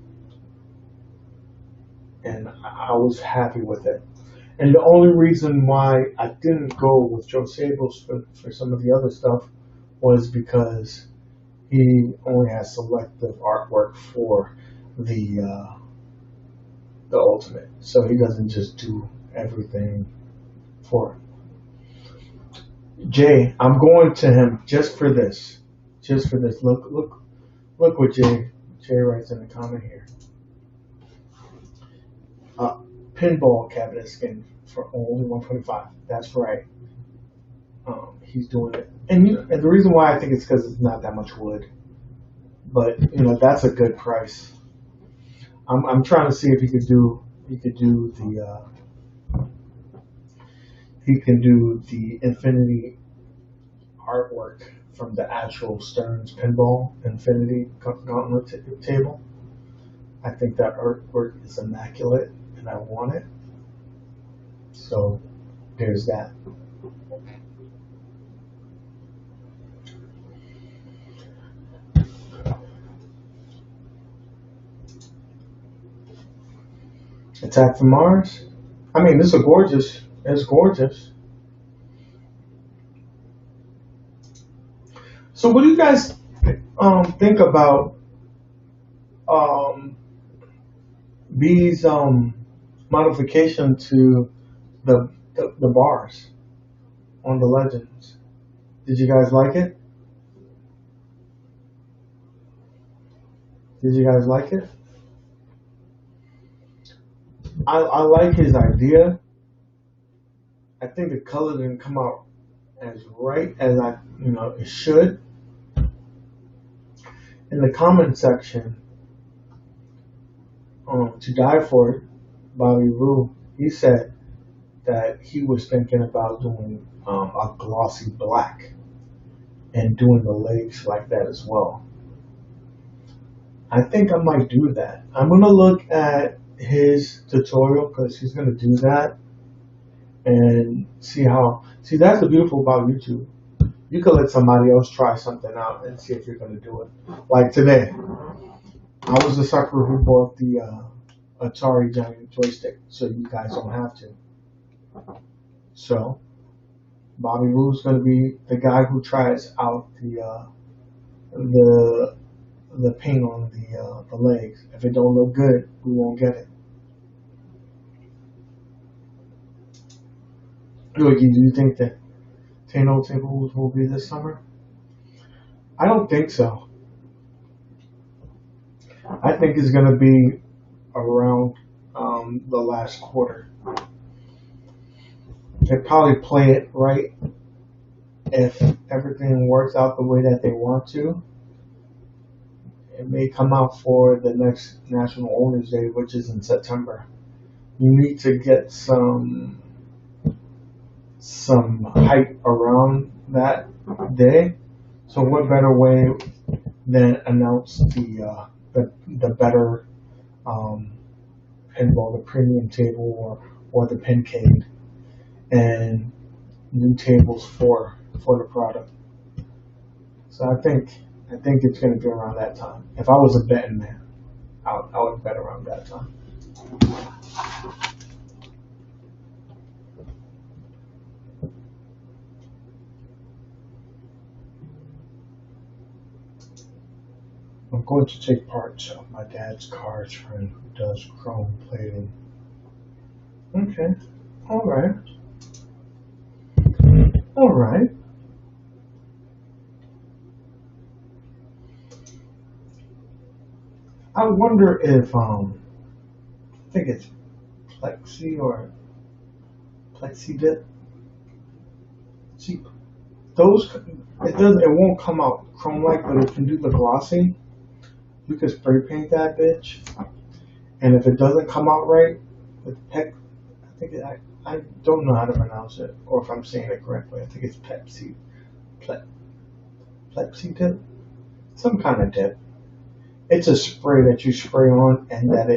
S1: and I was happy with it. And the only reason why I didn't go with Joe Sables for some of the other stuff was because he only has selective artwork for the Ultimate, so he doesn't just do everything for it. Jay, I'm going to him just for this. Just for this. Look what Jay writes in the comment here. Pinball cabinet skin for only $125. That's right. He's doing it, and the reason why I think it's because it's not that much wood, but that's a good price. I'm trying to see if he can do the Infinity artwork from the actual Stearns Pinball Infinity Gauntlet table. I think that artwork is immaculate, and I want it. So there's that. Attack from Mars. I mean, this is gorgeous. It's gorgeous. So, what do you guys think about B's modification to the bars on the Legends? Did you guys like it? Did you guys like it? I like his idea. I think the color didn't come out as right as it should. In the comment section,
S3: to die for it, Bobby Roode, he said that he was thinking about doing a glossy black and doing the legs like that as well. I think I might do that. I'm gonna look at his tutorial because he's gonna do that and see how. See, that's the beautiful about YouTube. You can let somebody else try something out and see if you're gonna do it. Like today, I was the sucker who bought the Atari giant joystick, so you guys don't have to. So Bobby Roode's gonna be the guy who tries out the paint on the legs. If it don't look good, we won't get it. Look, do you think that Tano tables will be this summer? I don't think so. I think it's gonna be around the last quarter. They probably play it right if everything works out the way that they want to. It may come out for the next National Owners Day, which is in September. You need to get some hype around that day. So what better way than announce the better pinball, the premium table or the pincade, and new tables for the product. So I think it's going to be around that time. If I was a betting man, I would bet around that time. I'm going to take part of my dad's car friend who does chrome plating. Okay, all right. I wonder if I think it's Plexi or Plexi dip. See, those it won't come out chrome like, but it can do the glossy. You can spray paint that bitch, and if it doesn't come out right with Pep, I don't know how to pronounce it or if I'm saying it correctly. I think it's Pepsi dip, some kind of dip. It's a spray that you spray on and that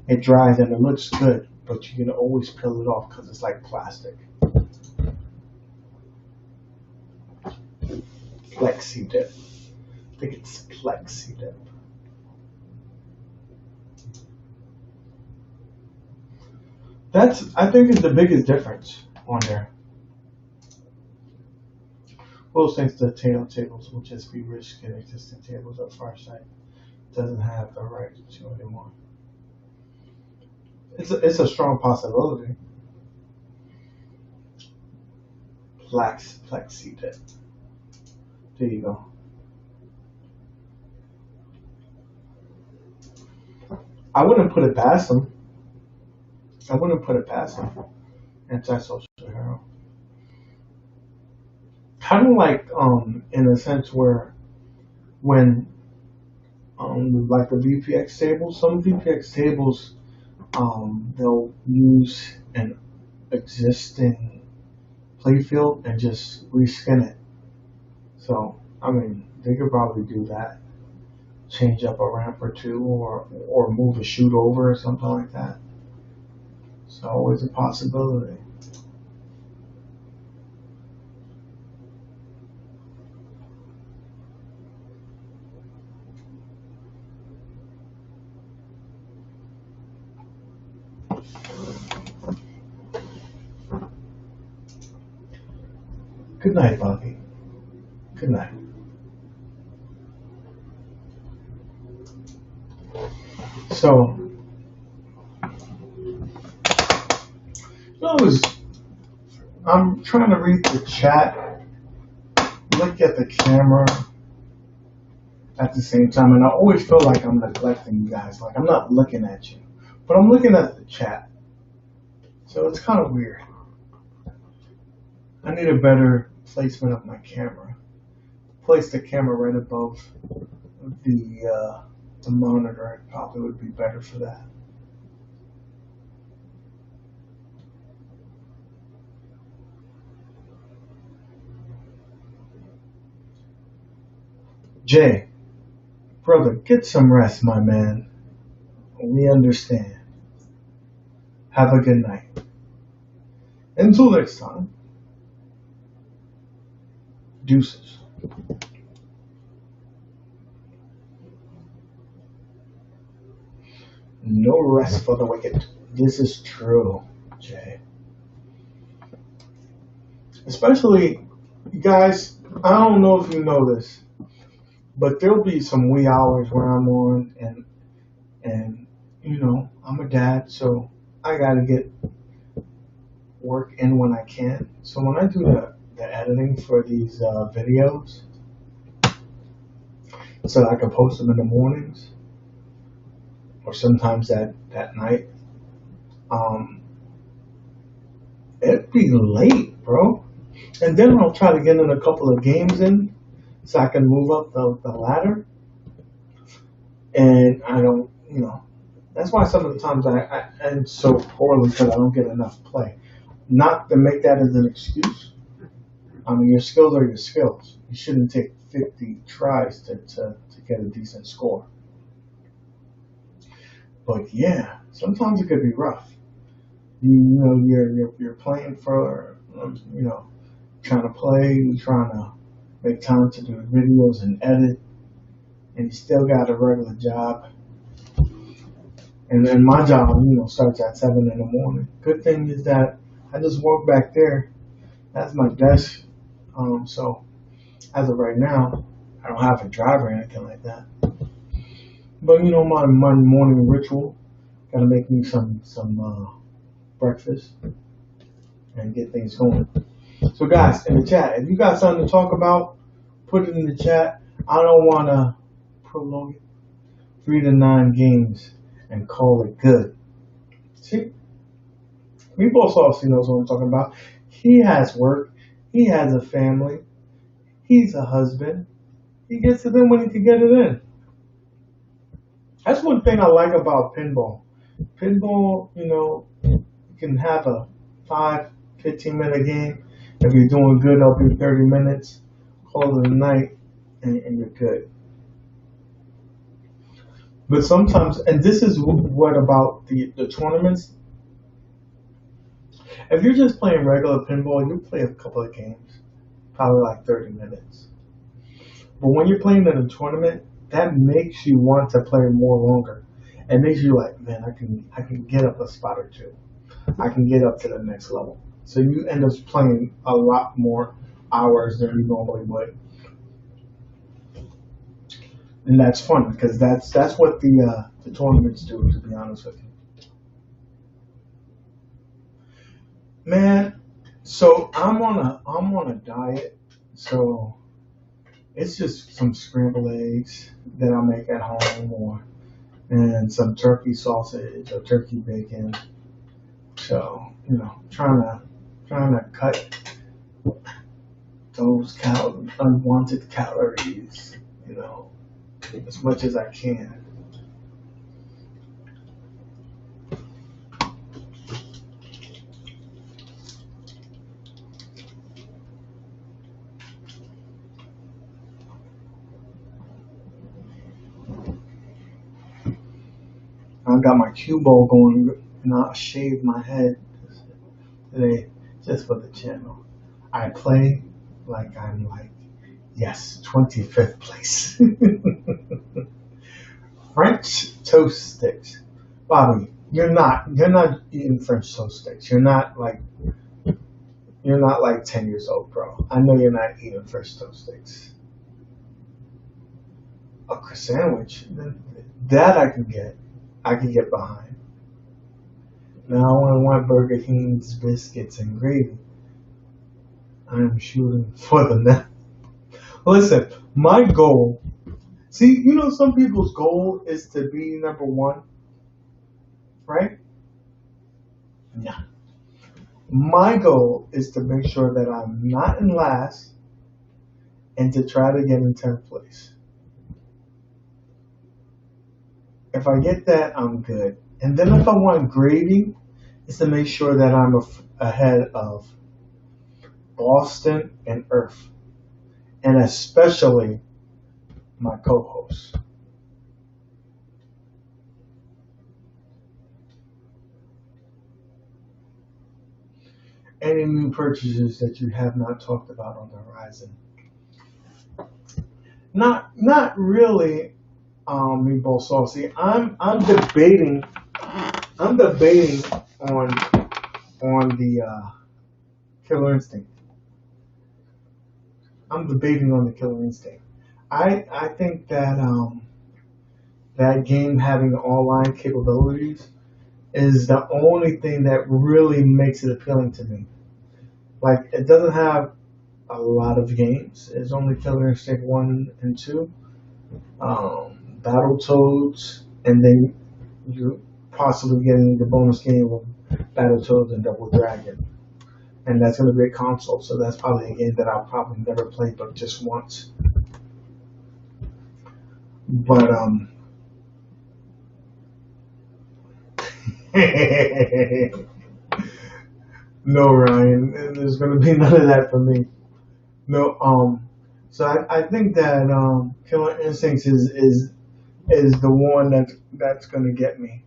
S3: it dries and it looks good, but you can always peel it off because it's like plastic. Plexi dip. I think it's Plexi dip. I think is the biggest difference on there. Most things the tables will just be risking existing tables at Farsight doesn't have the right to anymore. It's a strong possibility. Plexi dip. There you go. I wouldn't put it past them. Antisocial hero. Kind of like in a sense where when like the VPX tables, some VPX tables they'll use an existing playfield and just reskin it. So I mean they could probably do that. Change up a ramp or two or move a chute over or something like that. It's always a possibility. Good night, Bobby. Good night. So, I'm trying to read the chat, look at the camera at the same time, and I always feel like I'm neglecting you guys. Like I'm not looking at you, but I'm looking at the chat. So it's kind of weird. I need a better placement of my camera. Place the camera right above the the monitor probably would be better for that. Jay, brother, get some rest, my man. We understand. Have a good night. Until next time, deuces. No rest for the wicked. This is true, Jay. Especially, you guys, I don't know if you know this, but there'll be some wee hours where I'm on and you know, I'm a dad, so I gotta get work in when I can. So when I do the editing for these videos, so that I can post them in the mornings or sometimes that night, it'd be late, bro. And then I'll try to get in a couple of games in so I can move up the ladder. And I don't, you know, that's why some of the times I end so poorly because I don't get enough play. Not to make that as an excuse. I mean, your skills are your skills. You shouldn't take 50 tries to get a decent score. But yeah, sometimes it could be rough. You know, you're playing for, you know, trying to play, you're trying to make time to do videos and edit, and you still got a regular job. And then my job, you know, starts at 7 in the morning. Good thing is that I just walk back there. That's my desk. So as of right now, I don't have a driver or anything like that. But you know, my morning ritual, gotta make me some breakfast and get things going. So guys, in the chat, if you got something to talk about, put it in the chat. I don't want to prolong it. 3 to 9 games and call it good. See? Pinball Saucy knows what I'm talking about. He has work. He has a family. He's a husband. He gets it in when he can get it in. That's one thing I like about pinball. Pinball, you know, you can have a 15-minute game. If you're doing good, I'll do 30 minutes. Call it a night, and you're good. But sometimes, and this is what about the tournaments. If you're just playing regular pinball, you play a couple of games, probably like 30 minutes. But when you're playing in a tournament, that makes you want to play more longer. It makes you like, man, I can get up a spot or two. I can get up to the next level. So you end up playing a lot more hours than you normally would. And that's fun because that's what the tournaments do, to be honest with you. Man, so I'm on a diet, so it's just some scrambled eggs that I make at home, and some turkey sausage or turkey bacon. So you know, trying to cut those unwanted calories, you know, as much as I can. I got my cue ball going, and I shaved my head today just for the channel. I play like I'm like, yes, 25th place. French toast sticks. Bobby, you're not eating French toast sticks. You're not like 10 years old, bro. I know you're not eating French toast sticks. A sandwich, that I can get behind. Now I want Burger King's biscuits and gravy. I'm shooting for the net. Listen, my goal, see, you know, some people's goal is to be number one, right? Yeah. My goal is to make sure that I'm not in last and to try to get in 10th place. If I get that, I'm good. And then if I want gravy, it's to make sure that I'm ahead of Boston and Earth, and especially my co-host. Any new purchases that you have not talked about on the horizon? Not really, meatball saucy. I'm debating on the Killer Instinct. I'm debating on the Killer Instinct. I think that that game having online capabilities is the only thing that really makes it appealing to me. Like, it doesn't have a lot of games. It's only Killer Instinct 1 and 2, Battletoads, and then you possibly getting the bonus game of Battletoads and Double Dragon. And that's going to be a console, so that's probably a game that I'll probably never play but just once. But, no, Ryan, there's going to be none of that for me. No, so I think that Killer Instincts is the one that's going to get me.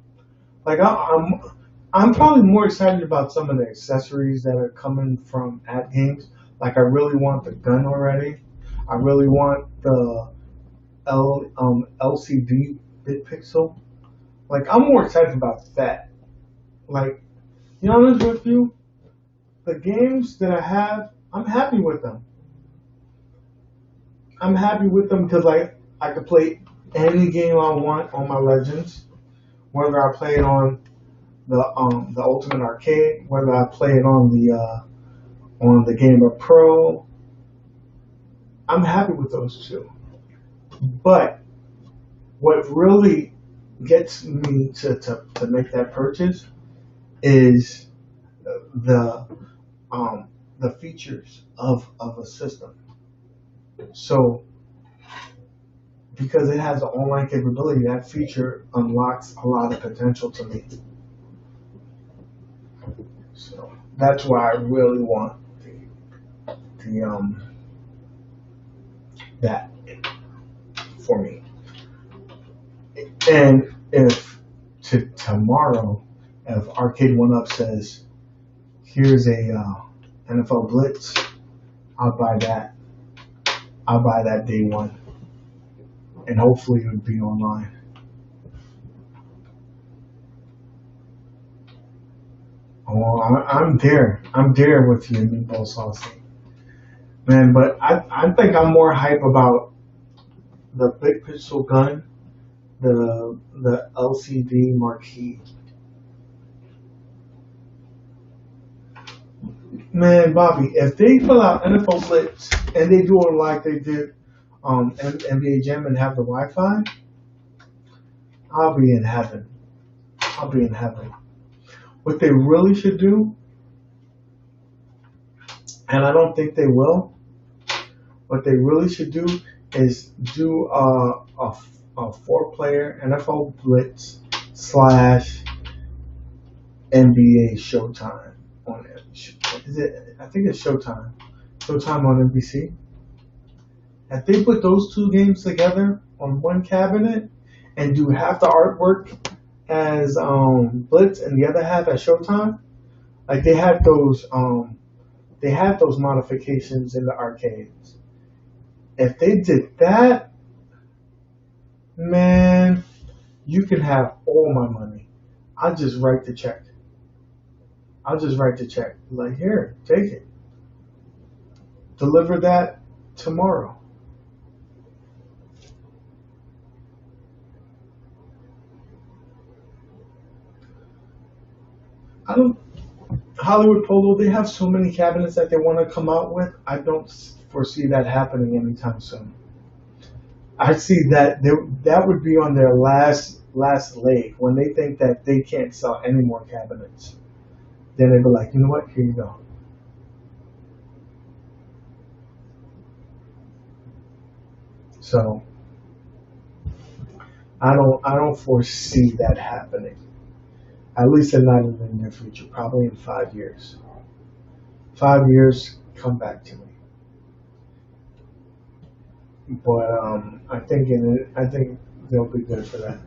S3: Like, I'm probably more excited about some of the accessories that are coming from App Games. Like, I really want the gun already. I really want the LCD bit pixel. Like, I'm more excited about that. Like, to be honest with you, the games that I have, I'm happy with them. I'm happy with them because I could play any game I want on my Legends, whether I play it on the Ultimate Arcade, whether I play it on the Gamer Pro. I'm happy with those two. But what really gets me to make that purchase is the features of a system. So because it has an online capability, that feature unlocks a lot of potential to me. So that's why I really want the that for me. And if tomorrow, if Arcade One Up says, here's a NFL Blitz, I'll buy that. I'll buy that day one, and hopefully it would be online. Oh, I'm there. I'm there with you, meatball saucy, man. But I think I'm more hype about the big pixel gun, the LCD marquee. Man, Bobby, if they pull out NFL Blitz and they do it like they did NBA Jam and have the Wi-Fi, I'll be in heaven. I'll be in heaven. What they really should do, and I don't think they will, what they really should do is do a 4-player NFL Blitz / NBA Showtime on it. Is it? I think it's Showtime. Showtime on NBC. If they put those two games together on one cabinet and do half the artwork as Blitz and the other half as Showtime, like they had those modifications in the arcades. If they did that, man, you can have all my money. I'll just write the check. Like, here, take it. Deliver that tomorrow. Hollywood Polo, they have so many cabinets that they want to come out with. I don't foresee that happening anytime soon. I see that that would be on their last leg when they think that they can't sell any more cabinets. Then they'd be like, you know what? Here you go. So I don't foresee that happening. At least not in the near future. Probably in 5 years. 5 years, come back to me. But I think they'll be good for that.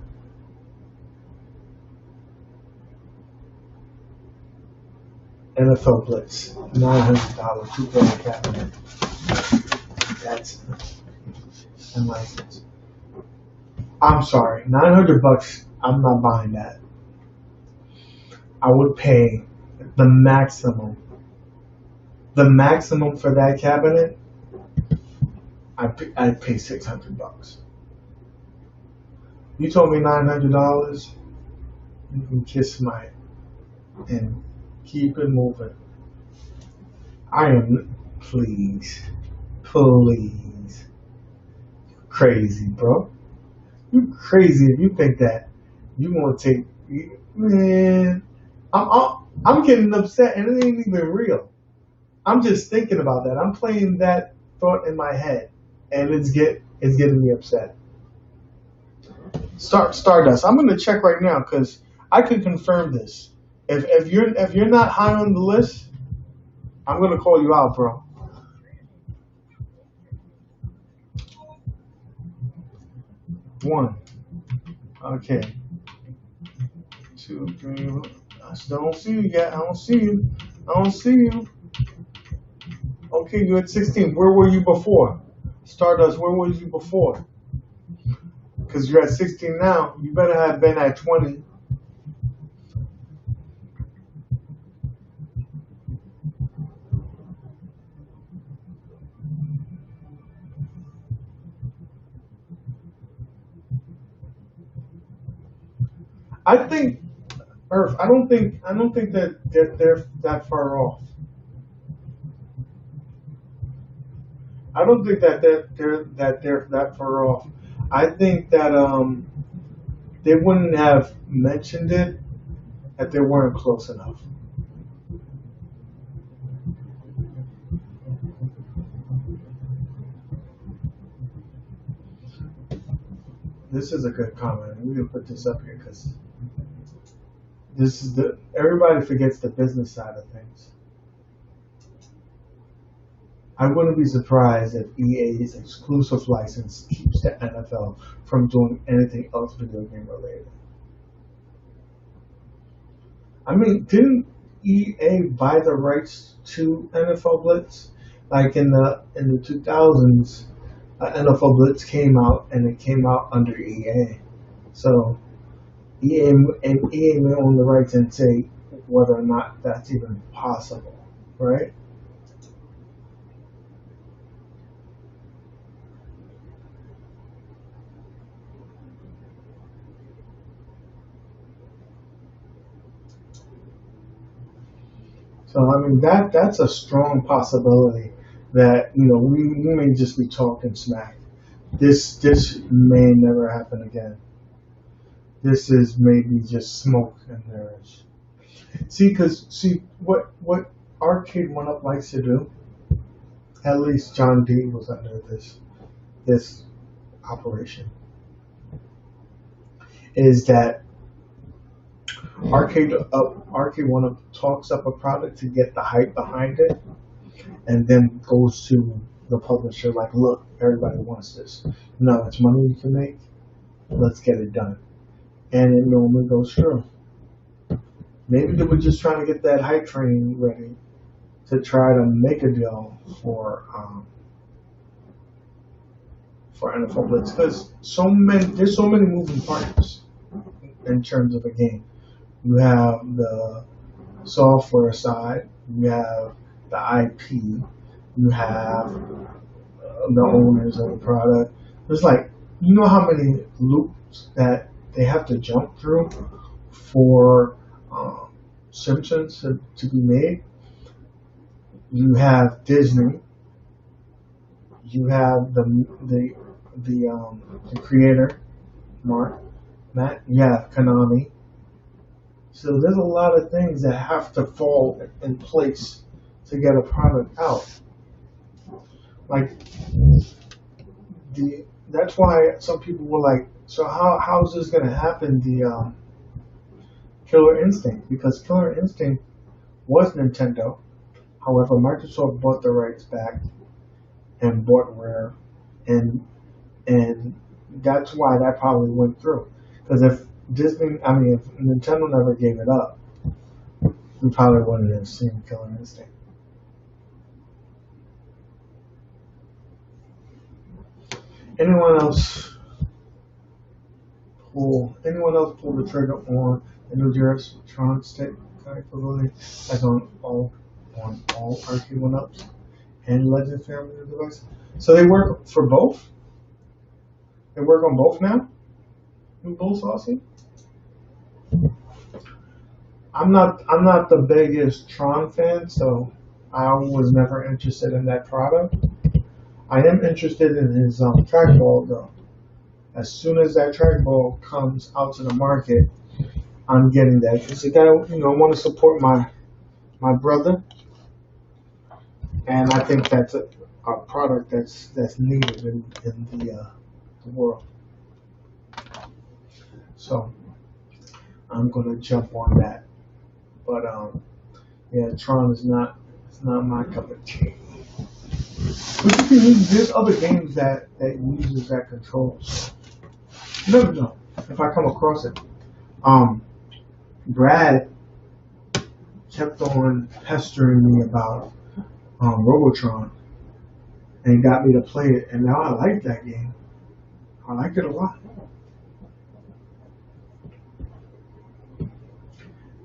S3: NFL Blitz, $900 two-player cabinet. That's a license. I'm sorry, $900. I'm not buying that. I would pay the maximum. The maximum for that cabinet, I'd pay $600. You told me $900. You can kiss my and keep it moving. I am please. Crazy, bro. You crazy if you think that you want to take man. I'm getting upset and it ain't even real. I'm just thinking about that. I'm playing that thought in my head, and it's getting me upset. Stardust. I'm gonna check right now because I can confirm this. If you're not high on the list, I'm gonna call you out, bro. One. Okay. 2, 3. I still don't see you yet. I don't see you. Okay, you're at 16. Where were you before? Stardust, where was you before? Because you're at 16 now. You better have been at 20. I think Earth. I don't think that they're that far off. I don't think that they're that far off. I think that they wouldn't have mentioned it if they weren't close enough. This is a good comment. We can put this up here because this is everybody forgets the business side of things. I wouldn't be surprised if EA's exclusive license keeps the NFL from doing anything else video game related. I mean, didn't EA buy the rights to NFL Blitz? Like in the 2000s, NFL Blitz came out and it came out under EA. So EA may own the rights and say whether or not that's even possible, right? So I mean that's a strong possibility that we may just be talking smack. This may never happen again. This is maybe just smoke and mirrors. See what Arcade One Up likes to do. At least John D was under this operation. Is that Arcade One Up talks up a product to get the hype behind it, and then goes to the publisher like, look, everybody wants this. No, it's money you can make. Let's get it done. And it normally goes through. Maybe they were just trying to get that hype train ready to try to make a deal for NFL Blitz, because there's so many moving parts in terms of a game. You have the software side, you have the IP, you have the owners of the product. There's how many loops that they have to jump through for Simpsons to be made. You have Disney. You have the creator, Matt. You have Konami. So there's a lot of things that have to fall in place to get a product out. That's why some people were like, So how's this gonna happen? The Killer Instinct, because Killer Instinct was Nintendo. However, Microsoft bought the rights back and bought Rare, and and that's why that probably went through. Because if if Nintendo never gave it up, we probably wouldn't have seen Killer Instinct. Anyone else pull the trigger on the New Jersey Tron stick capability as on all arcade one-ups and Legend family device? So they work for both? They work on both now? In both saucy? I'm not the biggest Tron fan, so I was never interested in that product. I am interested in his trackball though. As soon as that trackball comes out to the market, I'm getting that because I want to support my brother, and I think that's a product that's needed in the world. So I'm gonna jump on that. But yeah, Tron is not my cup of tea. But you can use, there's other games that uses that controls. You never know if I come across it. Brad kept on pestering me about Robotron and got me to play it, and now I like that game. I like it a lot.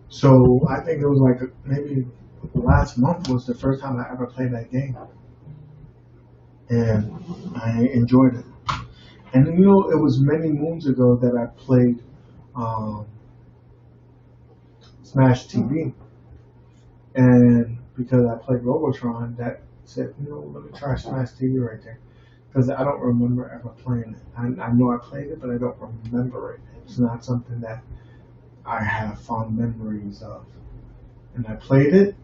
S3: So I think it was like maybe last month was the first time I ever played that game, and I enjoyed it. And it was many moons ago that I played Smash TV, and because I played Robotron, that said, let me try Smash TV right there, because I don't remember ever playing it. I know I played it, but I don't remember it. It's not something that I have fond memories of. And I played it,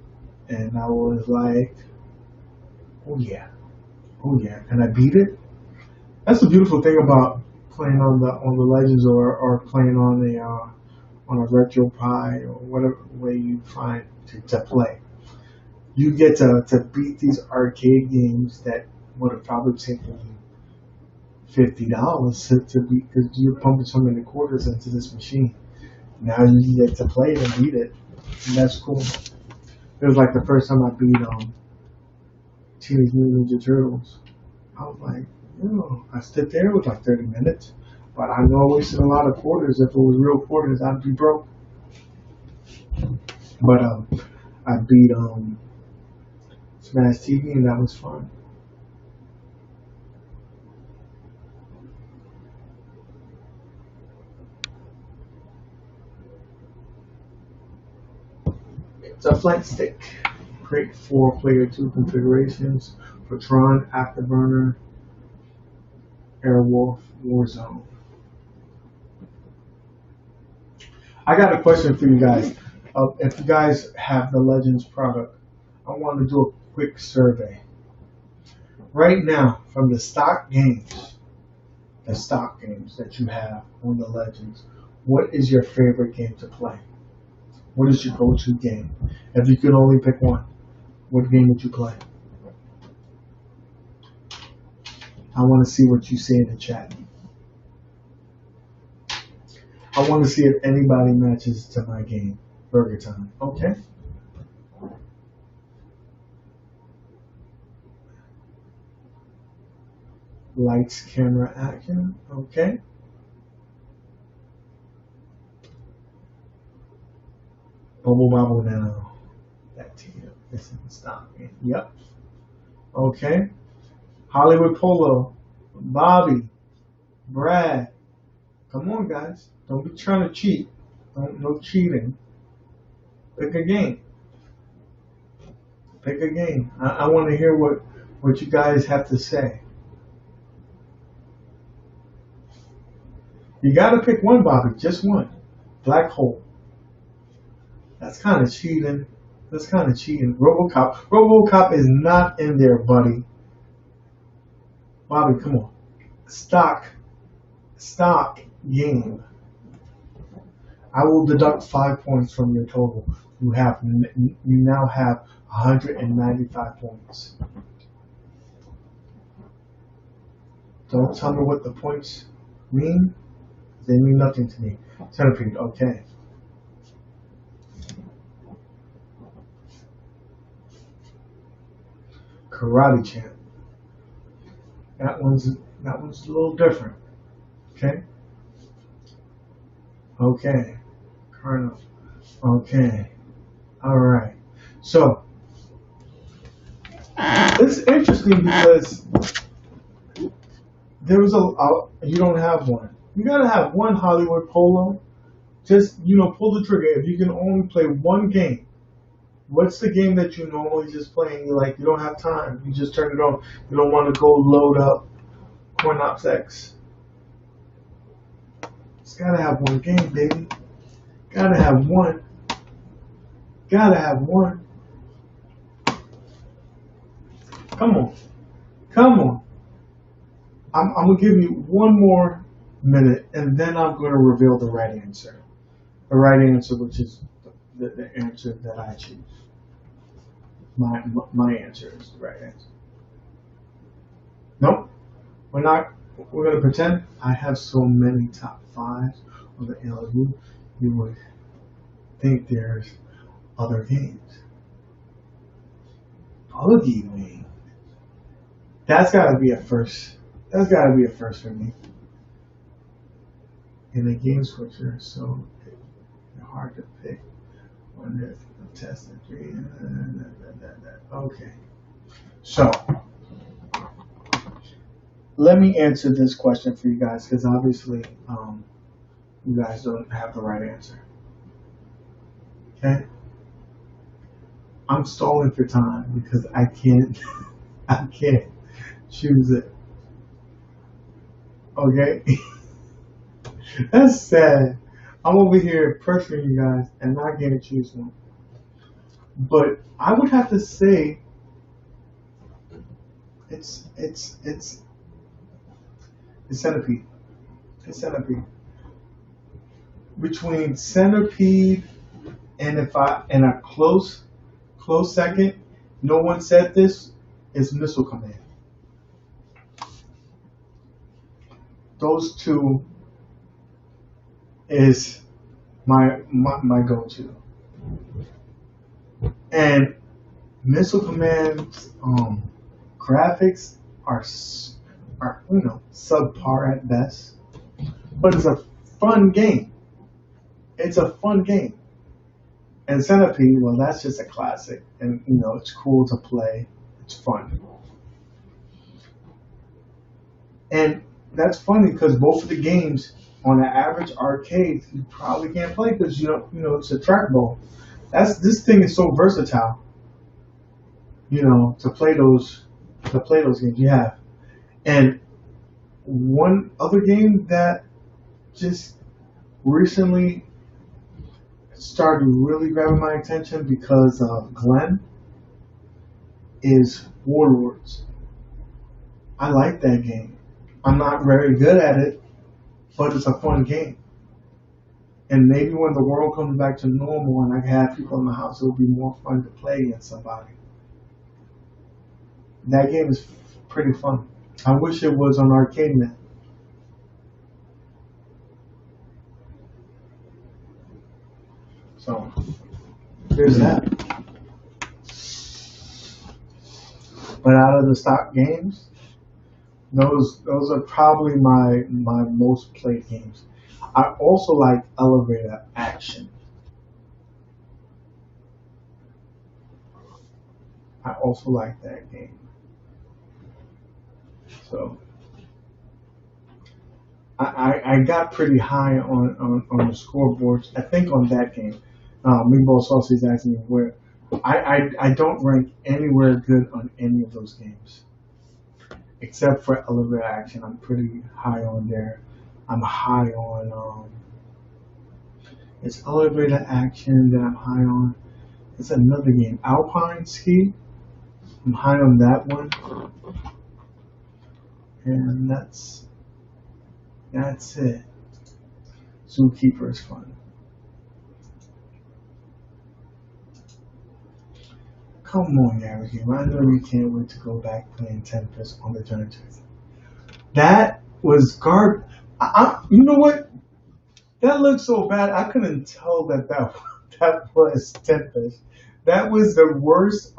S3: and I was like, oh yeah, and I beat it. That's the beautiful thing about playing on the Legends or playing on a RetroPie or whatever way you find to play. You get to beat these arcade games that would have probably taken you $50 to beat because you're pumping so many quarters into this machine. Now you get to play it and beat it, and that's cool. It was like the first time I beat Teenage Mutant Ninja Turtles. I was like, I stood there, it was like 30 minutes, but I know I wasted a lot of quarters. If it was real quarters, I'd be broke. But I beat Smash TV, and that was fun. It's a flight stick. Great 4-player 2 configurations for Tron, Afterburner, Airwolf, Warzone. I got a question for you guys. If you guys have the Legends product, I want to do a quick survey. Right now, from the stock games that you have on the Legends, what is your favorite game to play? What is your go-to game? If you could only pick one, what game would you play? I want to see what you say in the chat. I want to see if anybody matches to my game. Burger Time. Okay. Lights, camera, action. Okay. Bubble Bobble now. That to you. This isn't stopping. Yep. Okay. Hollywood Polo. Bobby. Brad. Come on, guys. Don't be trying to cheat. No cheating. Pick a game. Pick a game. I want to hear what you guys have to say. You got to pick one, Bobby. Just one. Black Hole. That's kind of cheating. RoboCop. RoboCop is not in there, buddy. Bobby, come on. Stock stock game, I will deduct 5 points from your total. You now have 195 points. Don't tell me what the points mean. They mean nothing to me. Centipede, okay. Karate Champ. That one's a little different. Okay. Okay. Carnival. Okay. All right. So it's interesting because there was you don't have one. You gotta have one Hollywood Polo. Just pull the trigger. If you can only play one game, what's the game that you normally just play and you don't have time? You just turn it on. You don't want to go load up Cornops X. It's gotta have one game, baby. Gotta have one. Gotta have one. Come on. Come on. I'm gonna give you one more minute and then I'm gonna reveal the right answer. The right answer, which is the answer that I choose. My answer is the right answer. Nope. We're gonna pretend. I have so many top 5s on the LU, you would think there's other games. Boogie Wing. That's gotta be a first. That's gotta be a first for me. In a game switcher, so hard to pick. One that's a test and 3. Okay. So let me answer this question for you guys, because obviously you guys don't have the right answer. Okay? I'm stalling for time because I can't choose it. Okay? That's sad. I'm over here pressuring you guys and not getting to choose one. But I would have to say it's Centipede. It's Centipede. Between Centipede and in a close second, no one said this, is Missile Command. Those two is my go-to. And Missile Command's graphics are subpar at best, but it's a fun game. It's a fun game. And Centipede, well, that's just a classic, and it's cool to play. It's fun, and that's funny because both of the games on an average arcade you probably can't play because it's a trackball. This thing is so versatile. To play those games you have. And one other game that just recently started really grabbing my attention because of Glenn is Warlords. I like that game. I'm not very good at it, but it's a fun game. And maybe when the world comes back to normal and I have people in my house, it'll be more fun to play against somebody. That game is pretty fun. I wish it was on ArcadeNet. So, there's that. But out of the stock games, those are probably my most played games. I also like Elevator Action. I also like that game. So I got pretty high on the scoreboards. I think on that game. Meatball Sausage asking me where. I don't rank anywhere good on any of those games. Except for Elevator Action. I'm pretty high on there. I'm high on it's Elevator Action that I'm high on. It's another game. Alpine Ski. I'm high on that one. And That's it. Zookeeper is fun. Come on, Abigail. I know you can't wait to go back playing Tempest on the turntables. That was garbage. You know what? That looked so bad. I couldn't tell that was Tempest. That was the worst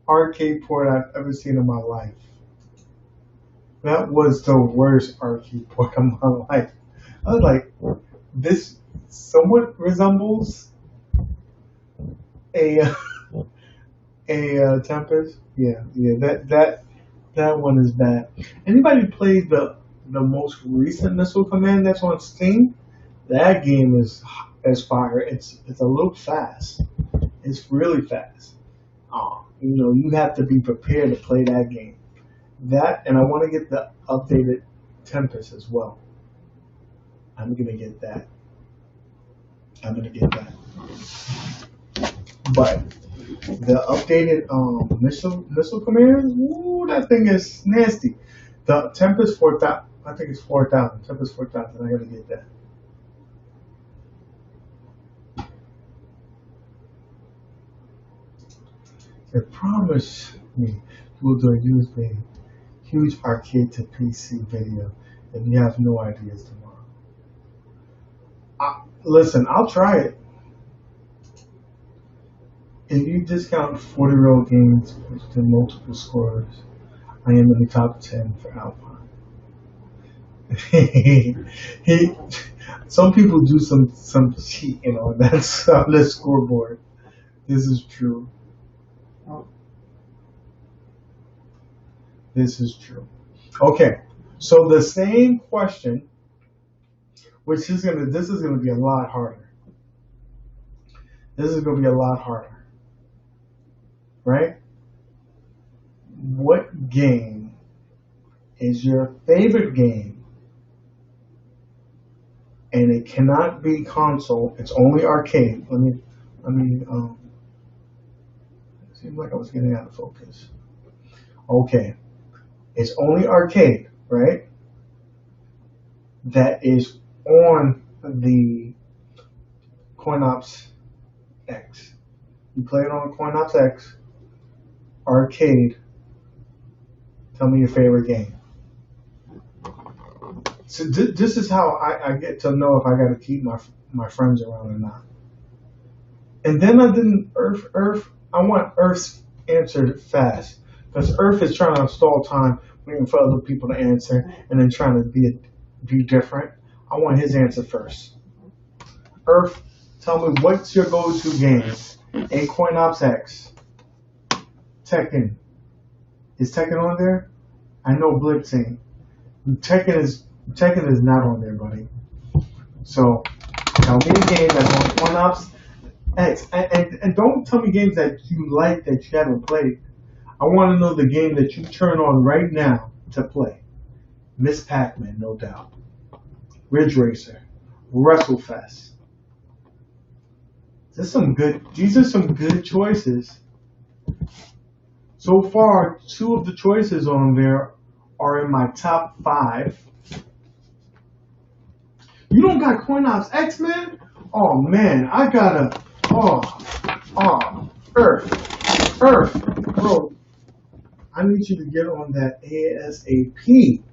S3: arcade port I've ever seen in my life. That was the worst arcade port of my life. I was like, this somewhat resembles a Tempest. Yeah. That one is bad. Anybody played the most recent Missile Command that's on Steam? That game is fire. It's a little fast. It's really fast. You have to be prepared to play that game. That, and I want to get the updated Tempest as well. I'm gonna get that. But the updated missile command, ooh, that thing is nasty. The Tempest 4000, I think it's 4000. Tempest 4000. I gotta get that. They promise me you will do a huge arcade to PC video, and you have no ideas tomorrow. Listen, I'll try it. If you discount 40-year-old games with multiple scores, I am in the top 10 for Alpine. Some people do some cheating on that scoreboard. This is true. This is true. Okay, so the same question, this is gonna be a lot harder. This is gonna be a lot harder, right? What game is your favorite game? And it cannot be console. It's only arcade. It seems like I was getting out of focus. Okay. It's only arcade, right? That is on the CoinOps X. You play it on the CoinOps X, arcade. Tell me your favorite game. So this is how I get to know if I got to keep my friends around or not. And then I didn't Earth. I want Earth's answer fast. Because Earth is trying to stall time, waiting for other people to answer, and then trying to be different. I want his answer first. Earth, tell me what's your go-to game? A CoinOps X. Tekken. Is Tekken on there? I know Blitzing. Tekken is not on there, buddy. So tell me a game that's on CoinOps X, and don't tell me games that you like that you haven't played. I want to know the game that you turn on right now to play. Miss Pac-Man, no doubt. Ridge Racer. WrestleFest. These are some good choices. So far, 2 of the choices on there are in my top 5. You don't got CoinOps X, man? Oh, man, I gotta... Earth, bro. I need you to get on that ASAP.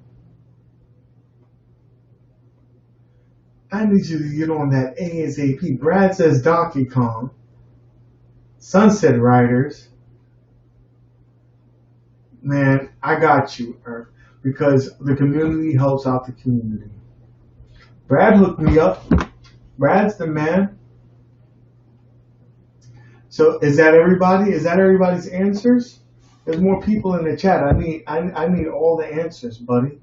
S3: I need you to get on that ASAP. Brad says Donkey Kong. Sunset Riders. Man, I got you, Earth. Because the community helps out the community. Brad hooked me up. Brad's the man. So is that everybody? Is that everybody's answers? There's more people in the chat. I need all the answers, buddy.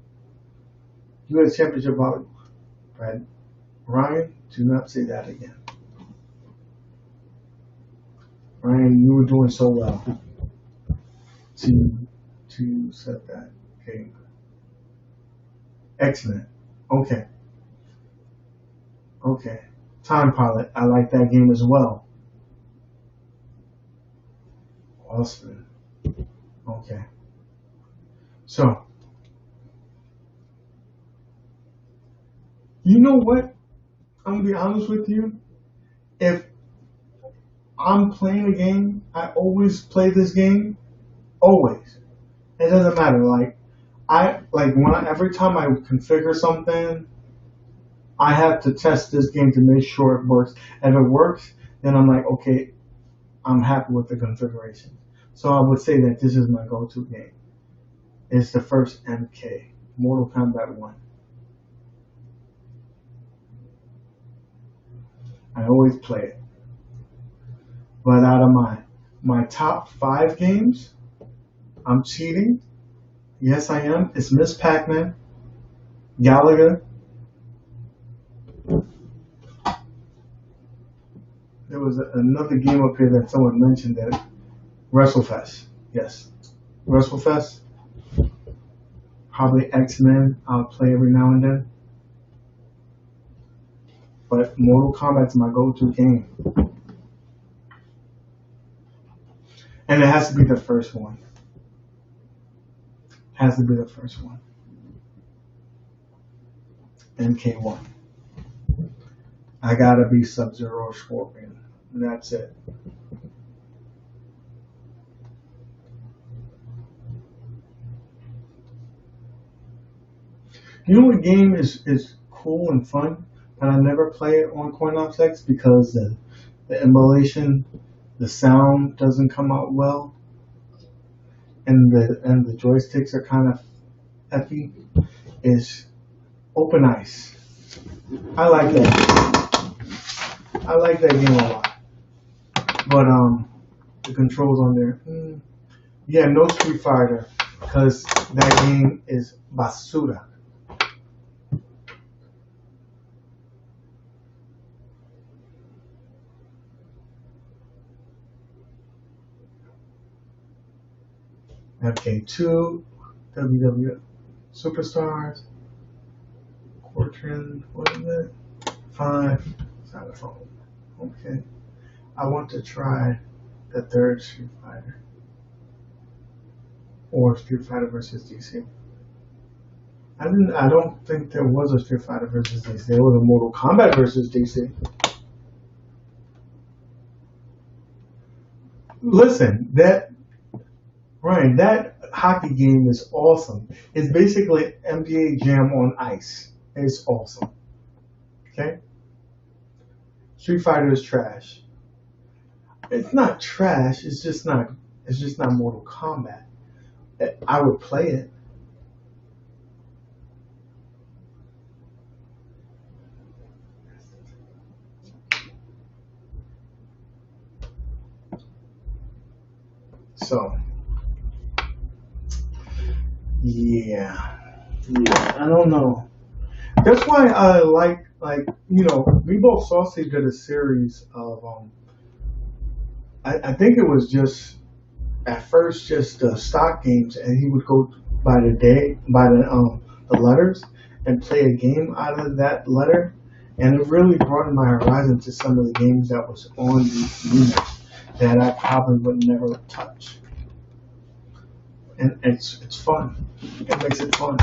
S3: You had a championship about Brad. Ryan, do not say that again. Ryan, you were doing so well to set that game. Excellent. Okay. Time Pilot. I like that game as well. Awesome. Okay. So, You know what? I'm gonna be honest with you. If I'm playing a game, I always play this game. Always. It doesn't matter. Every time I configure something, I have to test this game to make sure it works. If it works, then I'm like, okay, I'm happy with the configuration. So I would say that this is my go-to game. It's the first MK, Mortal Kombat 1. I always play it. But out of my top 5 games, I'm cheating. Yes, I am. It's Miss Pac-Man, Galaga. There was another game up here that someone mentioned that WrestleFest. Yes, WrestleFest. Probably X-Men. I'll play every now and then. But Mortal Kombat's my go-to game. And it has to be the first one. Has to be the first one. MK1. I gotta be Sub-Zero or Scorpion. And that's it. You know what game is cool and fun, but I never play it on CoinOpsX because the emulation, the sound doesn't come out well, and the joysticks are kind of effy. Is Open Ice. I like that. I like that game a lot, but the controls on there. Yeah, no Street Fighter because that game is basura. MK2, WWF Superstars, Fortran, what is it? 5, Xylophone. Okay. I want to try the third Street Fighter. Or Street Fighter versus DC. I don't think there was a Street Fighter versus DC. There was a Mortal Kombat versus DC. Listen, Ryan, that hockey game is awesome. It's basically NBA Jam on ice. It's awesome. Okay? Street Fighter is trash. It's not trash. It's just not Mortal Kombat. I would play it. So, yeah, I don't know. That's why I like Meatball Sausage did a series of I think it was just at first just stock games, and he would go by the letters and play a game out of that letter, and it really broadened my horizon to some of the games that was on the unit that I probably would never touch. And it's fun. It makes it fun.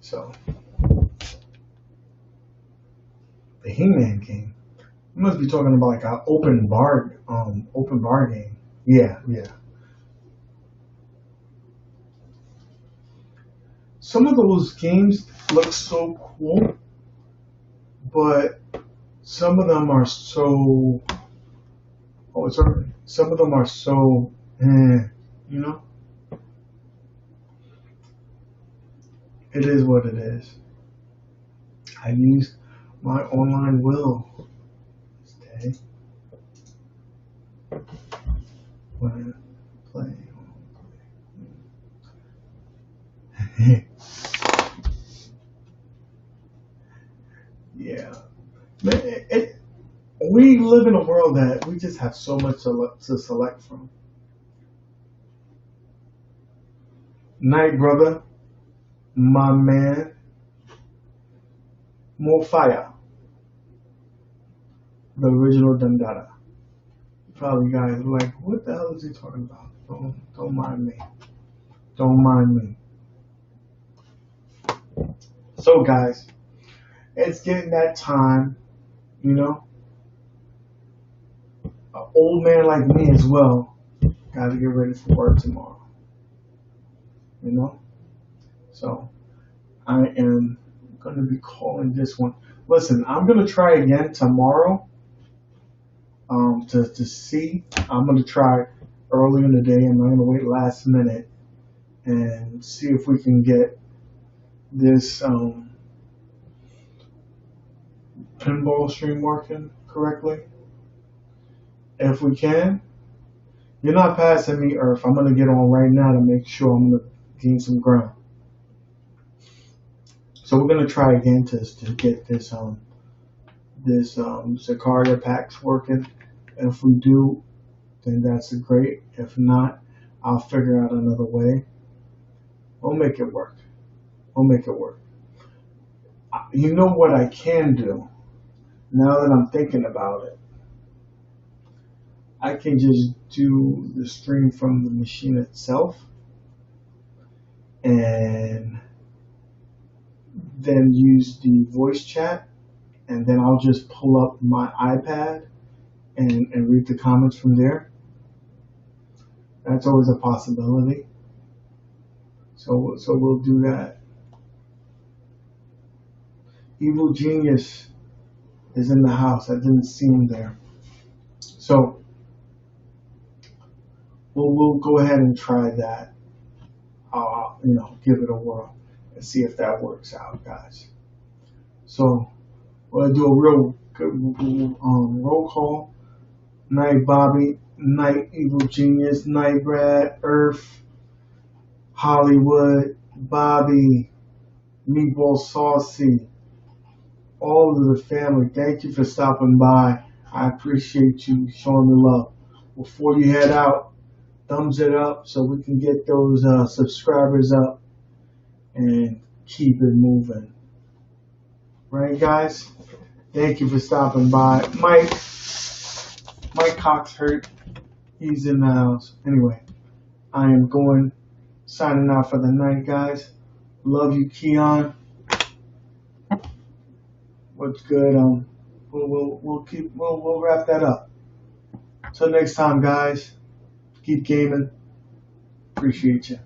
S3: So the He-Man game. You must be talking about like an open bar game. Yeah. Some of those games look so cool, but some of them are so. Oh, sorry. Some of them are so. You know. It is what it is. I use my online will. Stay. When I play. Yeah. We live in a world that we just have so much to select from. Night, brother. my man, More Fire, the original Dundada. Probably guys are like, what the hell is he talking about? Don't mind me. Don't mind me. So guys, it's getting that time, you know. An old man like me as well, gotta get ready for work tomorrow. You know? So I am gonna be calling this one. Listen, I'm gonna try again tomorrow. To see. I'm gonna try early in the day. I'm not gonna wait last minute and see if we can get this pinball stream working correctly. If we can, you're not passing me, Earth. I'm gonna get on right now to make sure I'm gonna gain some ground. So we're gonna try again to get this Zaccaria packs working. If we do, then that's great. If not, I'll figure out another way. We'll make it work. We'll make it work. You know what I can do? Now that I'm thinking about it, I can just do the stream from the machine itself and then use the voice chat, and then I'll just pull up my iPad and read the comments from there. That's always a possibility. So we'll do that. Evil Genius is in the house. I didn't see him there. So we'll go ahead and try that. Give it a whirl and see if that works out, guys. So we'll do a real good roll call. Night Bobby, night Evil Genius, night Brad, Earth, Hollywood, Bobby, Meatball Saucy, all of the family. Thank you for stopping by. I appreciate you showing me love. Before you head out, thumbs it up so we can get those subscribers up and keep it moving. Right, guys? Thank you for stopping by. Mike Cox hurt. He's in the house. Anyway, I am signing out for the night, guys. Love you, Keon. What's good? We'll wrap that up. Till next time, guys. Keep gaming. Appreciate you.